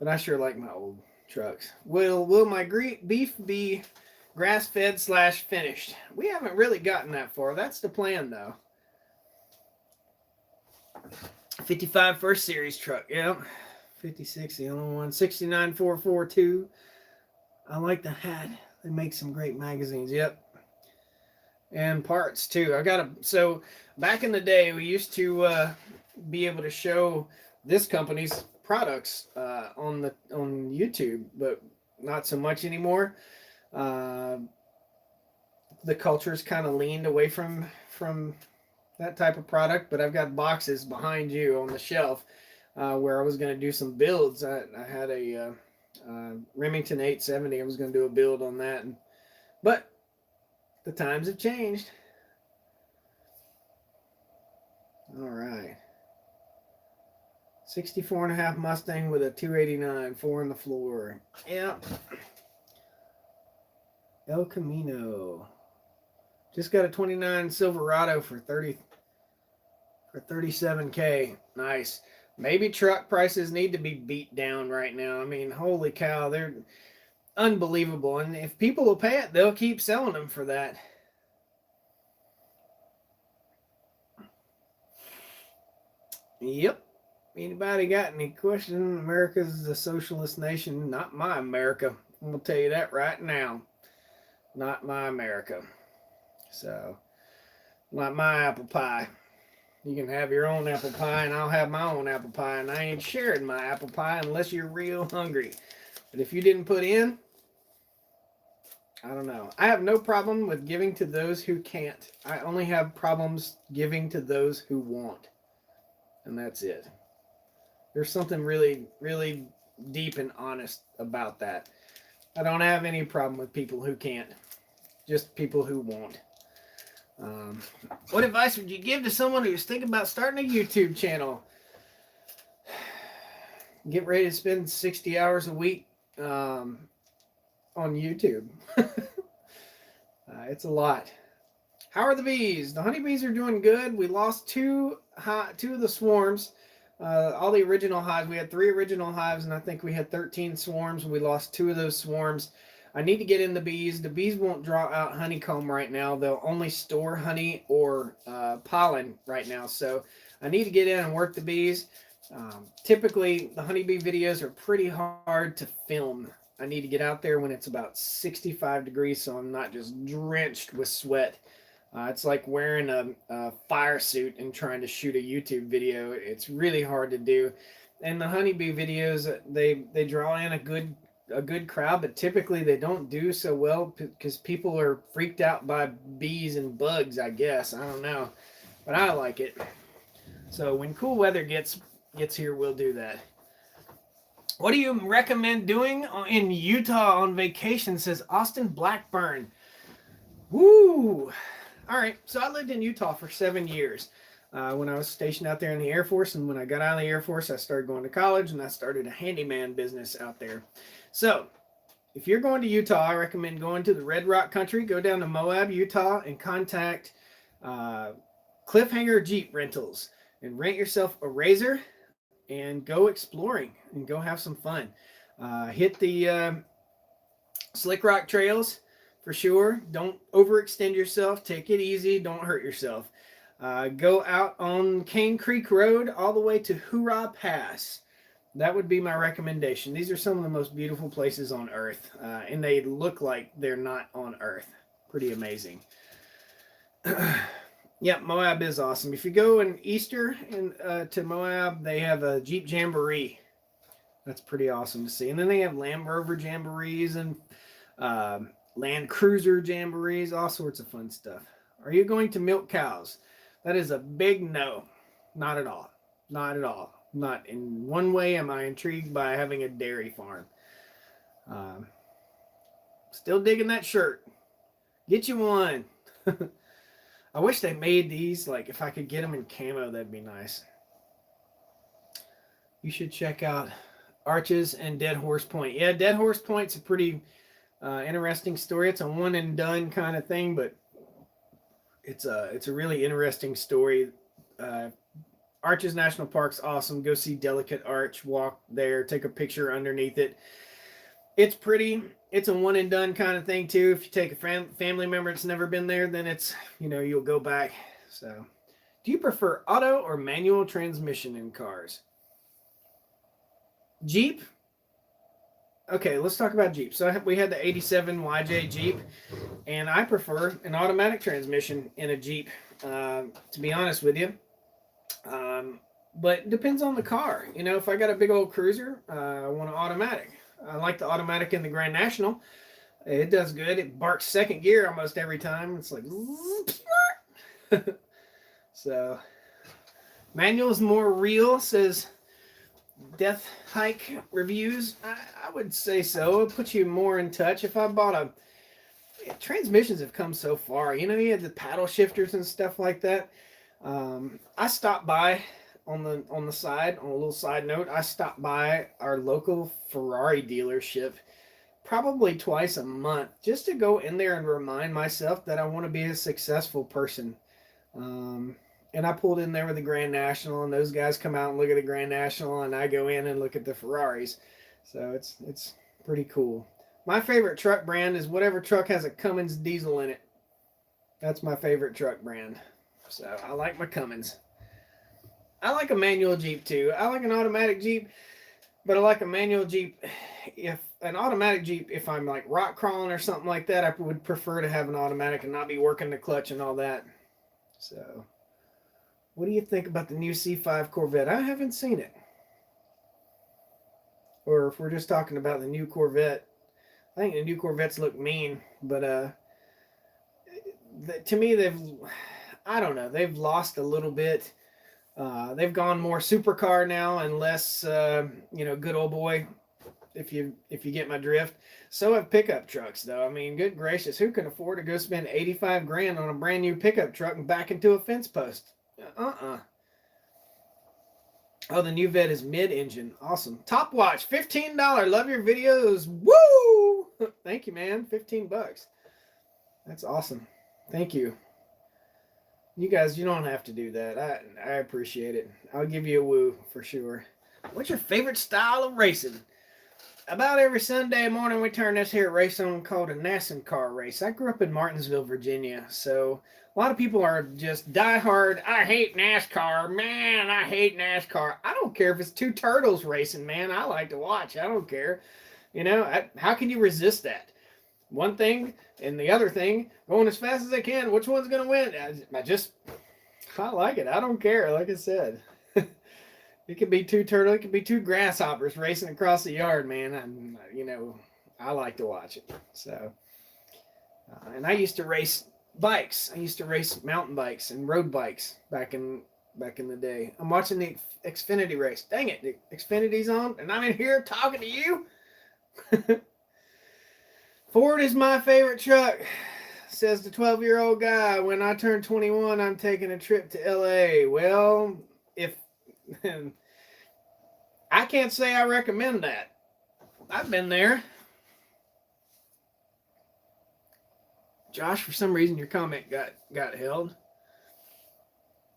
I sure like my old trucks. Will my beef be grass-fed / finished? We haven't really gotten that far. That's the plan, though. 55 first series truck, yep. 56, the only one. 69 442. I like the hat. They make some great magazines, yep. And parts, too. So, back in the day, we used to be able to show this company's products on YouTube, but not so much anymore. The culture's kind of leaned away from that type of product, but I've got boxes behind you on the shelf where I was going to do some builds. I had a Remington 870. I was going to do a build on that, but the times have changed. All right. 64.5 Mustang with a 289, 4 on the floor. Yep. El Camino. Just got a 29 Silverado for 37K. Nice. Maybe truck prices need to be beat down right now. I mean, holy cow, they're unbelievable. And if people will pay it, they'll keep selling them for that. Yep. Anybody got any questions? America's a socialist nation. Not my America. I'm going to tell you that right now. Not my America. So, not my apple pie. You can have your own apple pie, and I'll have my own apple pie, and I ain't sharing my apple pie unless you're real hungry. But if you didn't put in, I don't know. I have no problem with giving to those who can't. I only have problems giving to those who want. And that's it. There's something really, really deep and honest about that. I don't have any problem with people who can't. Just people who won't. What advice would you give to someone who's thinking about starting a YouTube channel? Get ready to spend 60 hours a week on YouTube. It's a lot. How are the bees? The honeybees are doing good. We lost two of the swarms. All the original hives. We had 3 original hives, and I think we had 13 swarms. We lost 2 of those swarms. I need to get in the bees. The bees won't draw out honeycomb right now. They'll only store honey or pollen right now. So I need to get in and work the bees. Typically, the honeybee videos are pretty hard to film. I need to get out there when it's about 65 degrees so I'm not just drenched with sweat. It's like wearing a fire suit and trying to shoot a YouTube video. It's really hard to do. And the honeybee videos, they draw in a good crowd, but typically they don't do so well because people are freaked out by bees and bugs, I guess. I don't know. But I like it. So when cool weather gets here, we'll do that. What do you recommend doing in Utah on vacation, says Austin Blackburn. Woo! All right, so I lived in Utah for 7 years when I was stationed out there in the Air Force. And when I got out of the Air Force, I started going to college, and I started a handyman business out there. So if you're going to Utah, I recommend going to the Red Rock Country. Go down to Moab, Utah, and contact Cliffhanger Jeep Rentals. And rent yourself a RZR and go exploring and go have some fun. Hit the slick rock trails for sure. Don't overextend yourself. Take it easy. Don't hurt yourself. Go out on Cane Creek Road all the way to Hoorah Pass. That would be my recommendation. These are some of the most beautiful places on Earth, and they look like they're not on Earth. Pretty amazing. Yeah, Moab is awesome. If you go in Easter to Moab, they have a Jeep Jamboree. That's pretty awesome to see. And then they have Land Rover Jamborees and Land Cruiser Jamborees, all sorts of fun stuff. Are you going to milk cows? That is a big no. Not at all. Not at all. Not in one way am I intrigued by having a dairy farm. Still digging that shirt. Get you one. I wish they made these, like, if I could get them in camo, that'd be nice. You should check out Arches and Dead Horse Point. Yeah, Dead Horse Point's a pretty interesting story. It's a one and done kind of thing, but it's a really interesting story. Arches National Park's awesome. Go see Delicate Arch, walk there, take a picture underneath it. It's pretty. It's a one and done kind of thing too. If you take a family member that's never been there, then it's, you'll go back. So, do you prefer auto or manual transmission in cars? Jeep? Okay, let's talk about Jeep. So we had the 87 YJ Jeep, and I prefer an automatic transmission in a Jeep, to be honest with you. But it depends on the car. If I got a big old cruiser, I want an automatic. I like the automatic in the Grand National. It does good. It barks second gear almost every time. It's like... So, manual's more real, says Death Hike Reviews. I would say so. It puts you more in touch. If I bought transmissions have come so far. You had the paddle shifters and stuff like that. I stopped by on the side, on a little side note, I stopped by our local Ferrari dealership probably twice a month just to go in there and remind myself that I want to be a successful person. And I pulled in there with the Grand National, and those guys come out and look at the Grand National, and I go in and look at the Ferraris. So it's pretty cool. My favorite truck brand is whatever truck has a Cummins diesel in it. That's my favorite truck brand. So I like my Cummins. I like a manual Jeep too. I like an automatic Jeep, but I like a manual Jeep. If an automatic Jeep, if I'm like rock crawling or something like that, I would prefer to have an automatic and not be working the clutch and all that. So, what do you think about the new C5 Corvette? I haven't seen it. Or if we're just talking about the new Corvette, I think the new Corvettes look mean, but to me I don't know, they've lost a little bit. They've gone more supercar now and less, good old boy, if you get my drift. So have pickup trucks, though. I mean, good gracious, who can afford to go spend $85,000 on a brand new pickup truck and back into a fence post? Oh, the new Vet is mid-engine. Awesome. Top watch, $15. Love your videos. Woo! Thank you, man. $15. That's awesome. Thank you. You guys, you don't have to do that. I appreciate it. I'll give you a woo for sure. What's your favorite style of racing? About every Sunday morning we turn this here race on called a NASCAR race. I grew up in Martinsville, Virginia, so a lot of people are just diehard. I hate NASCAR. Man, I hate NASCAR. I don't care if it's two turtles racing, man. I like to watch. I don't care. How can you resist that? One thing and the other thing, going as fast as they can. Which one's going to win? I like it. I don't care. Like I said, it could be two turtles. It could be two grasshoppers racing across the yard, man. I like to watch it. So, and I used to race bikes. I used to race mountain bikes and road bikes back in the day. I'm watching the Xfinity race. Dang it, the Xfinity's on, and I'm in here talking to you. Ford is my favorite truck, says the 12-year-old guy. When I turn 21, I'm taking a trip to LA. Well, if I can't say I recommend that. I've been there. Josh, for some reason your comment got held.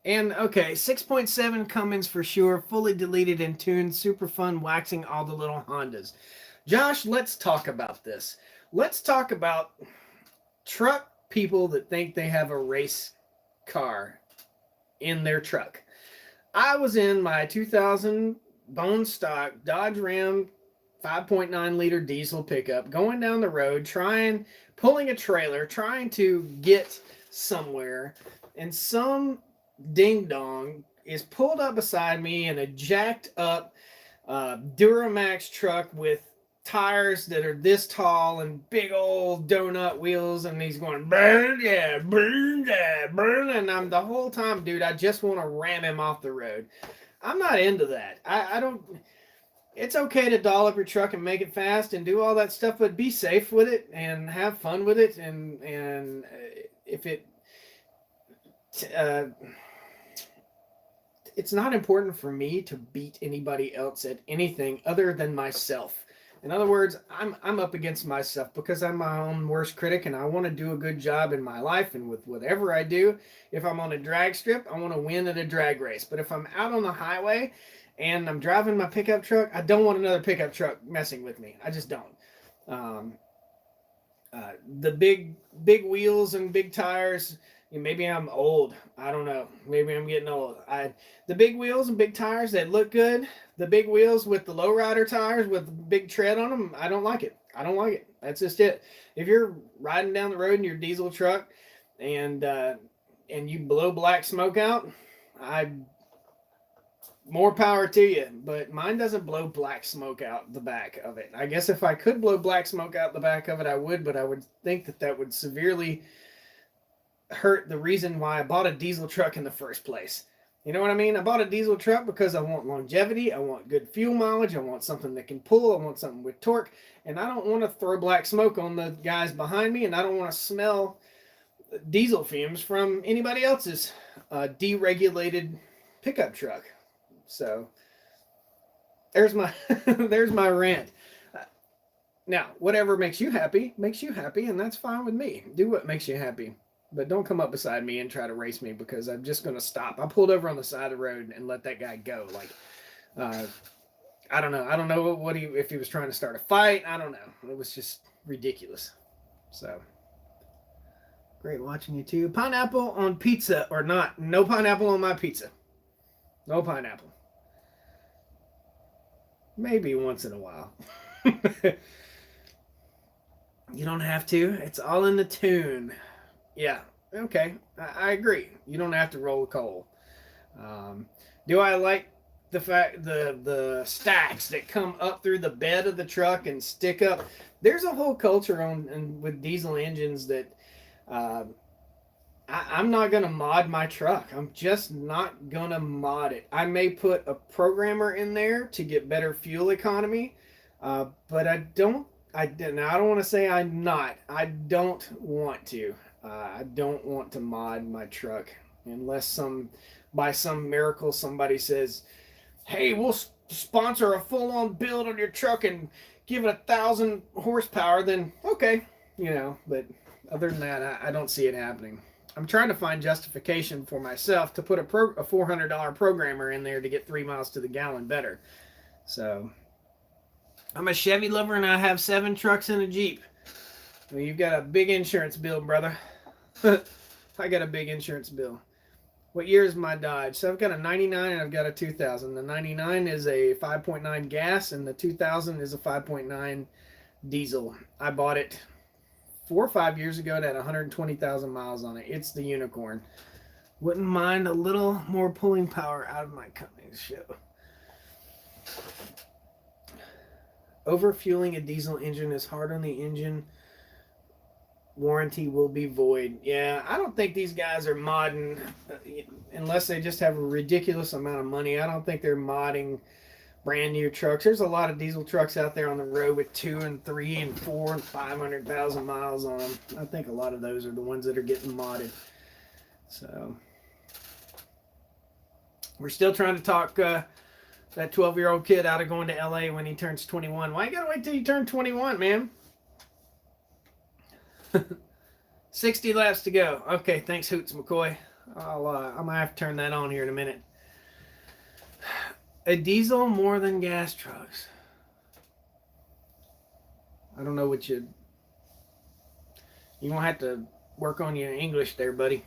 And okay, 6.7 Cummins for sure, fully deleted and tuned, super fun waxing all the little Hondas. Josh, let's talk about this. Let's talk about truck people that think they have a race car in their truck. I was in my 2000 bone stock Dodge Ram 5.9 liter diesel pickup going down the road, pulling a trailer, trying to get somewhere, and some ding dong is pulled up beside me in a jacked up Duramax truck with tires that are this tall and big old donut wheels, and he's going burn, yeah, burn, yeah, burn, and I'm the whole time, dude, I just want to ram him off the road. I'm not into that. I don't. It's okay to doll up your truck and make it fast and do all that stuff, but be safe with it and have fun with it. And if it, it's not important for me to beat anybody else at anything other than myself. In other words, I'm up against myself because I'm my own worst critic, and I want to do a good job in my life and with whatever I do. If I'm on a drag strip, I want to win at a drag race. But if I'm out on the highway and I'm driving my pickup truck, I don't want another pickup truck messing with me. I just don't. The big wheels and big tires. Maybe I'm old. I don't know. Maybe I'm getting old. The big wheels and big tires that look good. The big wheels with the lowrider tires with big tread on them. I don't like it. I don't like it. That's just it. If you're riding down the road in your diesel truck and you blow black smoke out, more power to you. But mine doesn't blow black smoke out the back of it. I guess if I could blow black smoke out the back of it, I would. But I would think that would severely hurt the reason why I bought a diesel truck in the first place. You know what I mean? I bought a diesel truck because I want longevity, I want good fuel mileage, I want something that can pull, I want something with torque, and I don't want to throw black smoke on the guys behind me, and I don't want to smell diesel fumes from anybody else's deregulated pickup truck. So there's my there's my rant. Now, whatever makes you happy, and that's fine with me. Do what makes you happy. But don't come up beside me and try to race me because I'm just going to stop. I pulled over on the side of the road and let that guy go. Like, I don't know. I don't know if he was trying to start a fight. I don't know. It was just ridiculous. So, great watching you too. Pineapple on pizza or not? No pineapple on my pizza. No pineapple. Maybe once in a while. You don't have to. It's all in the tune. Yeah, okay, I agree. You don't have to roll the coal. Do I like the fact the stacks that come up through the bed of the truck and stick up? There's a whole culture with diesel engines that I'm not gonna mod my truck. I'm just not gonna mod it. I may put a programmer in there to get better fuel economy, but I don't. I don't want to say I'm not. I don't want to. I don't want to mod my truck unless by some miracle somebody says, hey, we'll sponsor a full-on build on your truck and give it 1,000 horsepower, then okay, but other than that, I don't see it happening. I'm trying to find justification for myself to put a $400 programmer in there to get 3 miles to the gallon better. So I'm a Chevy lover and I have 7 trucks and a Jeep. Well, you've got a big insurance bill, brother. I got a big insurance bill. What year is my Dodge? So I've got a 99 and I've got a 2000. The 99 is a 5.9 gas and the 2000 is a 5.9 diesel. I bought it 4 or 5 years ago. It had 120,000 miles on it. It's the unicorn. Wouldn't mind a little more pulling power out of my company's show. Overfueling a diesel engine is hard on the engine. Warranty will be void. Yeah, I don't think these guys are modding unless they just have a ridiculous amount of money. I don't think they're modding brand new trucks. There's a lot of diesel trucks out there on the road with 2 and 3 and 4 and 500,000 miles on them. I think a lot of those are the ones that are getting modded. So we're still trying to talk that 12-year-old kid out of going to LA when he turns 21. Why you gotta wait till you turn 21, man? 60 laps to go. Okay, thanks, Hoots McCoy. I'm gonna have to turn that on here in a minute. A diesel more than gas trucks. I don't know what you're gonna have to work on your English there, buddy.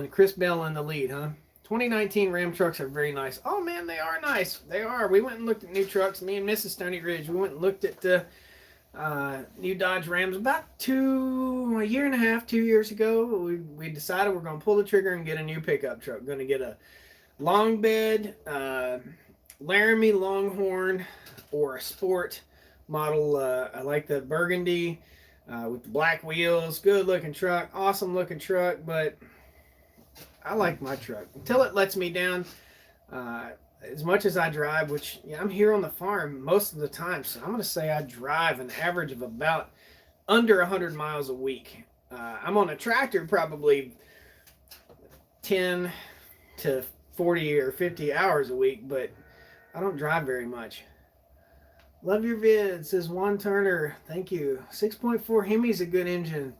Chris Bell in the lead, huh? 2019 Ram trucks are very nice. Oh man, they are nice. They are. We went and looked at new trucks. Me and Mrs. Stoney Ridge. We went and looked at the new Dodge Rams about a year and a half, 2 years ago. We decided we're going to pull the trigger and get a new pickup truck. Going to get a long bed, Laramie Longhorn, or a sport model. I like the burgundy with the black wheels. Good looking truck. Awesome looking truck, but I like my truck until it lets me down. As much as I drive, which I'm here on the farm most of the time, so I'm going to say I drive an average of about under 100 miles a week. I'm on a tractor probably 10 to 40 or 50 hours a week, but I don't drive very much. Love your vid, says Juan Turner. Thank you. 6.4 Hemi's a good engine.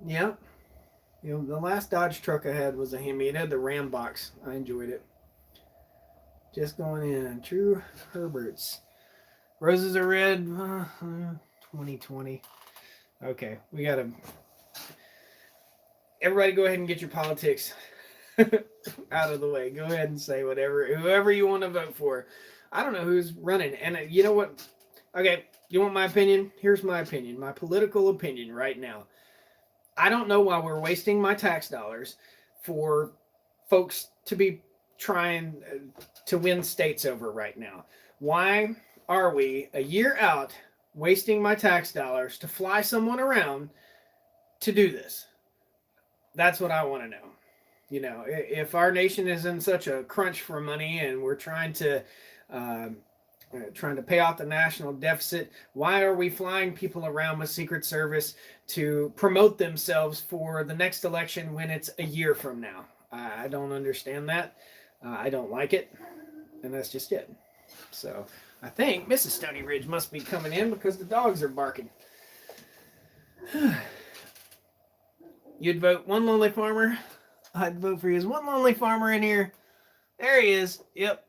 Yep. The last Dodge truck I had was a Hemi. It had the Ram box. I enjoyed it. Just going in. True Herberts. Roses are red. 2020. Okay. We got to... Everybody go ahead and get your politics out of the way. Go ahead and say whoever you want to vote for. I don't know who's running. And you know what? Okay. You want my opinion? Here's my opinion. My political opinion right now. I don't know why we're wasting my tax dollars for folks to be trying to win states over right now. Why are we a year out wasting my tax dollars to fly someone around to do this? That's what I want to know. If our nation is in such a crunch for money and we're trying to pay off the national deficit, why are we flying people around with Secret Service to promote themselves for the next election when it's a year from now? I don't understand that. I don't like it. And that's just it. So I think Mrs. Stoney Ridge must be coming in because the dogs are barking. You'd vote one lonely farmer? I'd vote for you. Is one lonely farmer in here? There he is. Yep.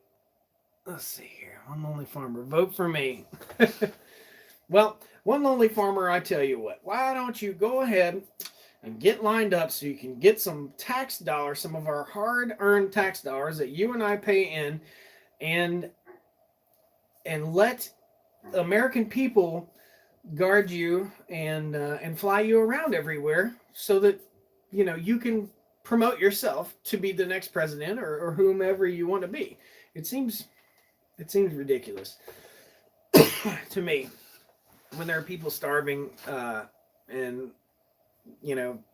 Let's see here. One lonely farmer. Vote for me. Well, one lonely farmer, I tell you what. Why don't you go ahead and get lined up so you can get some tax dollars, some of our hard-earned tax dollars that you and I pay in, and let American people guard you and fly you around everywhere so that you can promote yourself to be the next president or whomever you want to be. It seems ridiculous to me when there are people starving and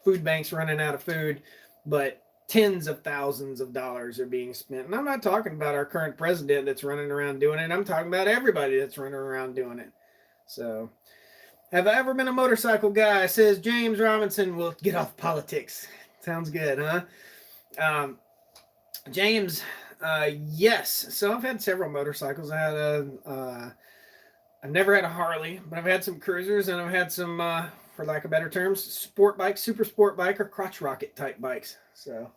food banks running out of food, but tens of thousands of dollars are being spent. And I'm not talking about our current president that's running around doing it. I'm talking about everybody that's running around doing it. So, have I ever been a motorcycle guy? Says James Robinson. Will get off politics. Sounds good, huh? James, yes. So I've had several motorcycles. I've never had a Harley, but I've had some cruisers, and I've had some, for lack of better terms, sport bikes, super sport bike, or crotch rocket type bikes. So,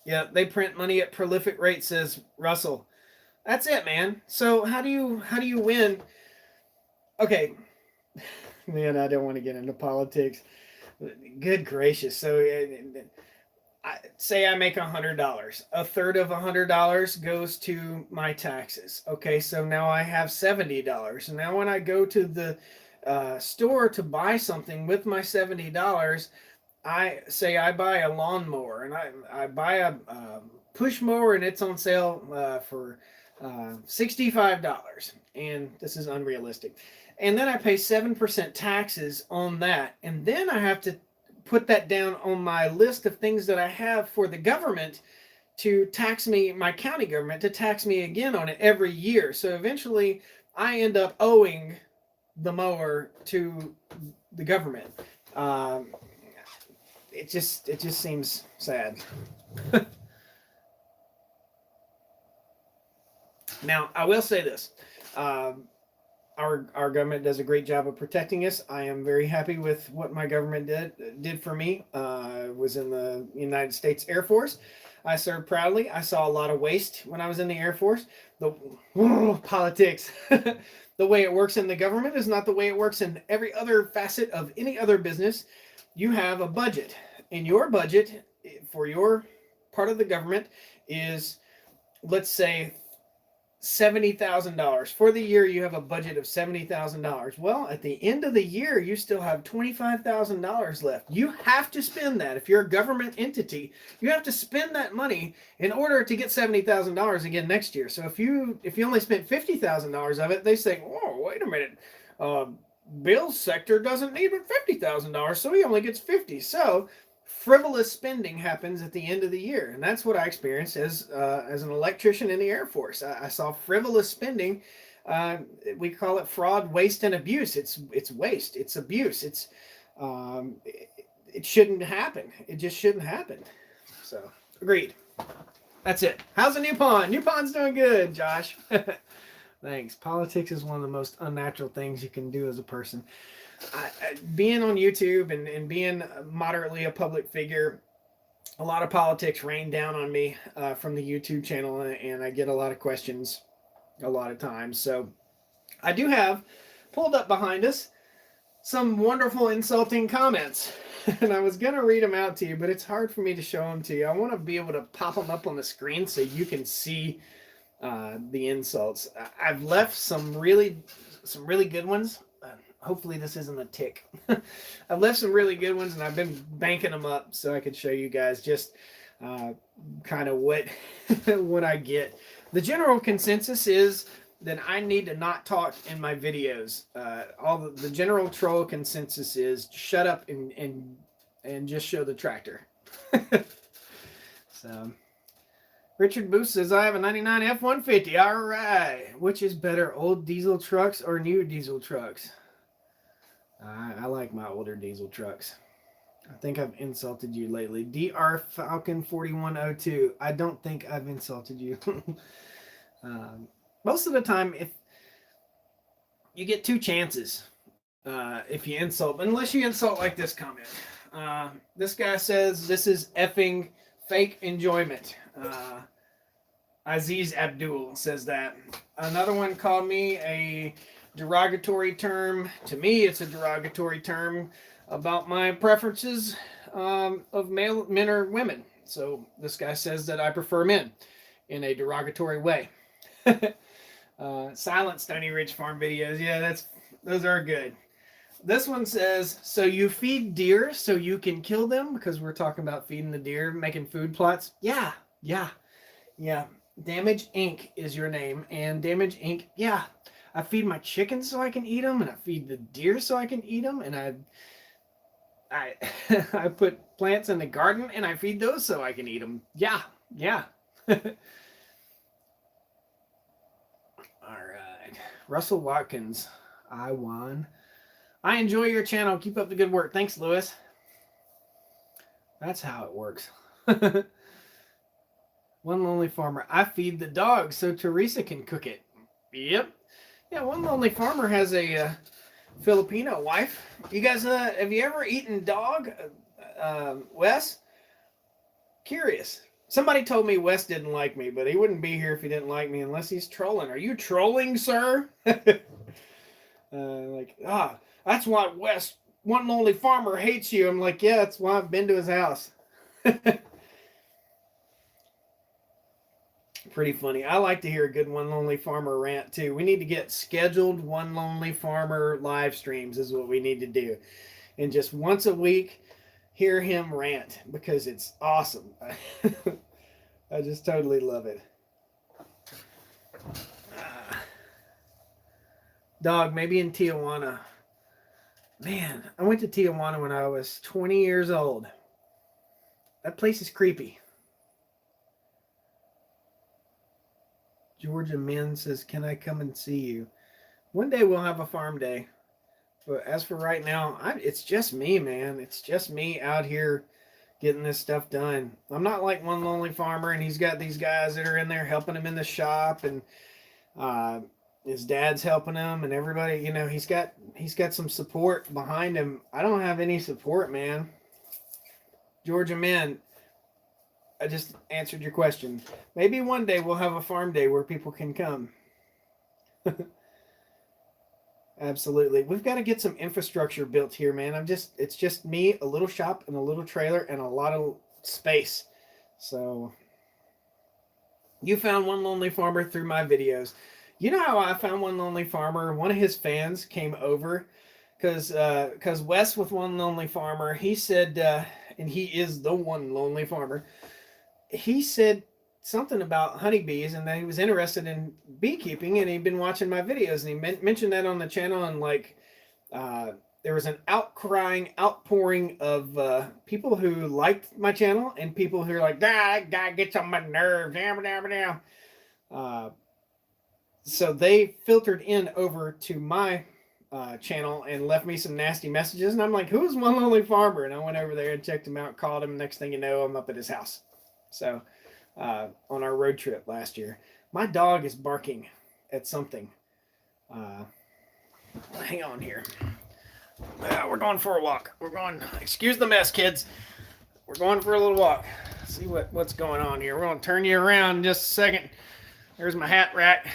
yeah, they print money at prolific rates, says Russell. That's it, man. So how do you win? Okay, man, I don't want to get into politics. Good gracious. So say I make $100. A third of $100 goes to my taxes. Okay, so now I have $70. And now when I go to the store to buy something with my $70, I buy a lawnmower, and I buy a push mower, and it's on sale for $65. And this is unrealistic. And then I pay 7% taxes on that. And then I have to put that down on my list of things that I have for the government to tax me, my county government, to tax me again on it every year. So eventually I end up owing the mower to the government. It just seems sad. Now, I will say this. our government does a great job of protecting us. I am very happy with what my government did for me. I was in the United States Air Force. I served proudly. I saw a lot of waste when I was in the Air Force. The politics, the way it works in the government is not the way it works in every other facet of any other business. You have a budget, and your budget for your part of the government is, let's say, $70,000 for the year. You have a budget of $70,000. Well, at the end of the year, you still have $25,000 left. You have to spend that. If you're a government entity, you have to spend that money in order to get $70,000 again next year. So if you only spent $50,000 of it, they say, "Oh, wait a minute, Bill's sector doesn't need but $50,000, so he only gets 50." So frivolous spending happens at the end of the year, and that's what I experienced as an electrician in the Air Force. I saw frivolous spending. We call it fraud, waste, and abuse. It's waste. It's abuse. It shouldn't happen. It just shouldn't happen. So agreed. That's it. How's the new pond? New pond's doing good, Josh. Thanks. Politics is one of the most unnatural things you can do as a person. Being on YouTube and being moderately a public figure, a lot of politics rain down on me from the YouTube channel, and I get a lot of questions a lot of times. So I do have pulled up behind us some wonderful insulting comments, and I was going to read them out to you, but it's hard for me to show them to you. I want to be able to pop them up on the screen so you can see the insults. I've left some really good ones. Hopefully this isn't a tick. I've left some really good ones, and I've been banking them up so I could show you guys just kind of what what I get. The general consensus is that I need to not talk in my videos. The general troll consensus is shut up and just show the tractor. So Richard Booth says, I have a 99 F-150. All right. Which is better, old diesel trucks or new diesel trucks? I like my older diesel trucks. I think I've insulted you lately. DR Falcon 4102. I don't think I've insulted you. Most of the time, if you get two chances, if you insult, unless you insult like this comment. This guy says, this is effing fake enjoyment. Aziz Abdul says that. Another one called me a derogatory term. To me, it's a derogatory term about my preferences of men or women. So this guy says that I prefer men in a derogatory way. Silent Stoney Ridge Farm videos. Yeah, those are good. This one says, so you feed deer so you can kill them? Because we're talking about feeding the deer, making food plots. Yeah. Damage Inc. is your name. And Damage Inc., yeah. I feed my chickens so I can eat them, and I feed the deer so I can eat them, and I I put plants in the garden, and I feed those so I can eat them. Yeah. All right. Russell Watkins, I won. I enjoy your channel. Keep up the good work. Thanks, Lewis. That's how it works. One lonely farmer. I feed the dog so Teresa can cook it. Yep. Yeah, one lonely farmer has a Filipino wife. You guys, have you ever eaten dog? Wes? Curious. Somebody told me Wes didn't like me, but he wouldn't be here if he didn't like me unless he's trolling. Are you trolling, sir? That's why Wes, one lonely farmer, hates you. I'm like, yeah, that's why I've been to his house. Pretty funny. I like to hear a good One Lonely Farmer rant too. We need to get scheduled One Lonely Farmer live streams is what we need to do. And just once a week, hear him rant because it's awesome. I just totally love it. Dog, maybe in Tijuana. Man, I went to Tijuana when I was 20 years old. That place is creepy. Georgia Min says, can I come and see you? One day we'll have a farm day. But as for right now, it's just me, man. It's just me out here getting this stuff done. I'm not like One Lonely Farmer, and he's got these guys that are in there helping him in the shop. And his dad's helping him, and everybody, you know, he's got some support behind him. I don't have any support, man. Georgia man, I just answered your question. Maybe one day we'll have a farm day where people can come. Absolutely. We've got to get some infrastructure built here, man. It's just me, a little shop and a little trailer and a lot of space. So you found One Lonely Farmer through my videos. You know how I found One Lonely Farmer? One of his fans came over because Wes with One Lonely Farmer, he said, and he is the One Lonely Farmer, he said something about honeybees and that he was interested in beekeeping, and he'd been watching my videos, and he mentioned that on the channel, and like there was an outpouring of people who liked my channel and people who are like, that guy gets on my nerves. So they filtered in over to my channel and left me some nasty messages, and I'm like, who's One Lonely Farmer? And I went over there and checked him out, called him. Next thing you know, I'm up at his house. So on our road trip last year, my dog is barking at something. Hang on here. We're going for a walk. Excuse the mess, kids. We're going for a little walk. See what's going on here. We're going to turn you around in just a second. There's my hat rack.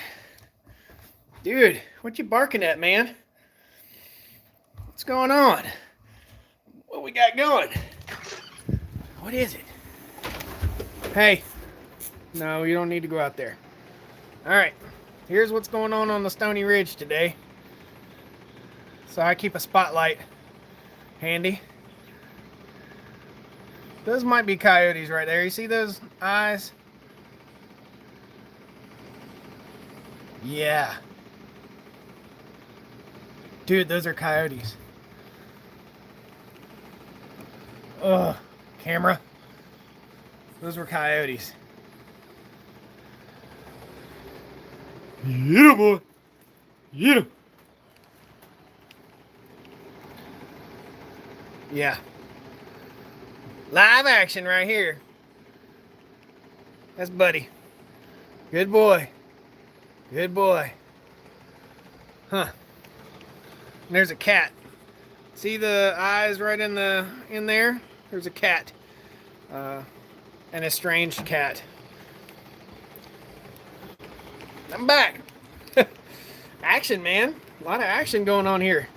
Dude, what you barking at, man? What's going on? What we got going? What is it? Hey. No, you don't need to go out there. All right. Here's what's going on the Stoney Ridge today. So I keep a spotlight handy. Those might be coyotes right there. You see those eyes? Yeah. Dude, those are coyotes. Ugh, camera. Those were coyotes. Yeah, boy. Yeah. Yeah. Live action right here. That's Buddy. Good boy. Good boy. Huh. And there's a cat. See the eyes right in there? There's a cat. An estranged cat. I'm back. Action, man. A lot of action going on here.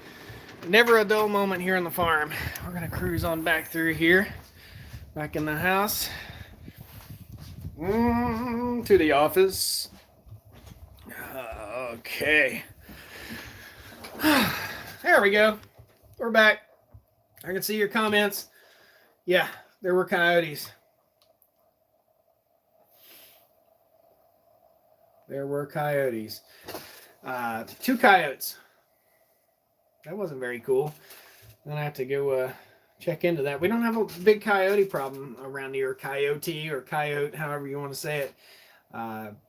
Never a dull moment here on the farm. We're going to cruise on back through here. Back in the house. To the office. Okay. There we go. We're back. I can see your comments. Yeah, there were coyotes. There were coyotes. 2 coyotes. That wasn't very cool. I'm going to have to go check into that. We don't have a big coyote problem around here, or coyote, or coyote, however you want to say it.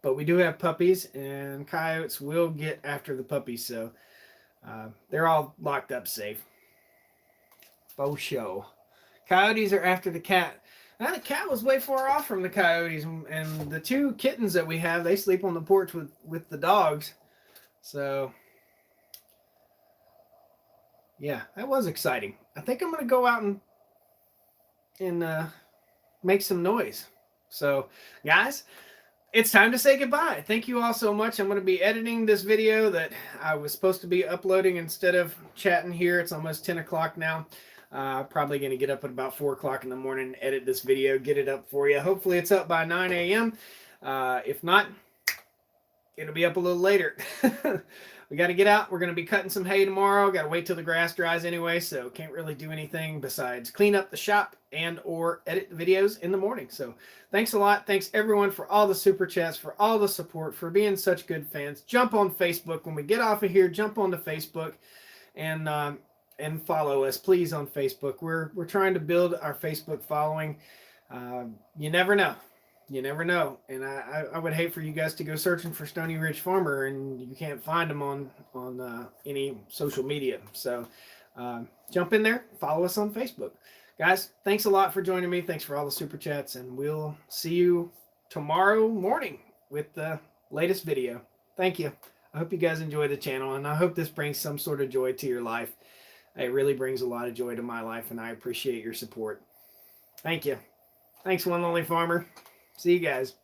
But we do have puppies, and coyotes will get after the puppies, so they're all locked up safe. Faux show. Coyotes are after the cat. Now, the cat was way far off from the coyotes, and the 2 kittens that we have, they sleep on the porch with the dogs. So, yeah, that was exciting. I think I'm going to go out and make some noise. So, guys, it's time to say goodbye. Thank you all so much. I'm going to be editing this video that I was supposed to be uploading instead of chatting here. It's almost 10 o'clock now. Probably going to get up at about 4 o'clock in the morning and edit this video, get it up for you. Hopefully it's up by 9 a.m. If not, it'll be up a little later. We got to get out. We're going to be cutting some hay tomorrow. Got to wait till the grass dries anyway, so can't really do anything besides clean up the shop and or edit the videos in the morning. So thanks a lot. Thanks everyone for all the super chats, for all the support, for being such good fans. Jump on Facebook. When we get off of here, jump onto Facebook and follow us, please, on Facebook. We're trying to build our Facebook following. You never know. You never know. And I would hate for you guys to go searching for Stoney Ridge Farmer and you can't find them on any social media. So jump in there, follow us on Facebook. Guys, thanks a lot for joining me. Thanks for all the super chats, and we'll see you tomorrow morning with the latest video. Thank you. I hope you guys enjoy the channel, and I hope this brings some sort of joy to your life. It really brings a lot of joy to my life, and I appreciate your support. Thank you. Thanks, One Lonely Farmer. See you guys.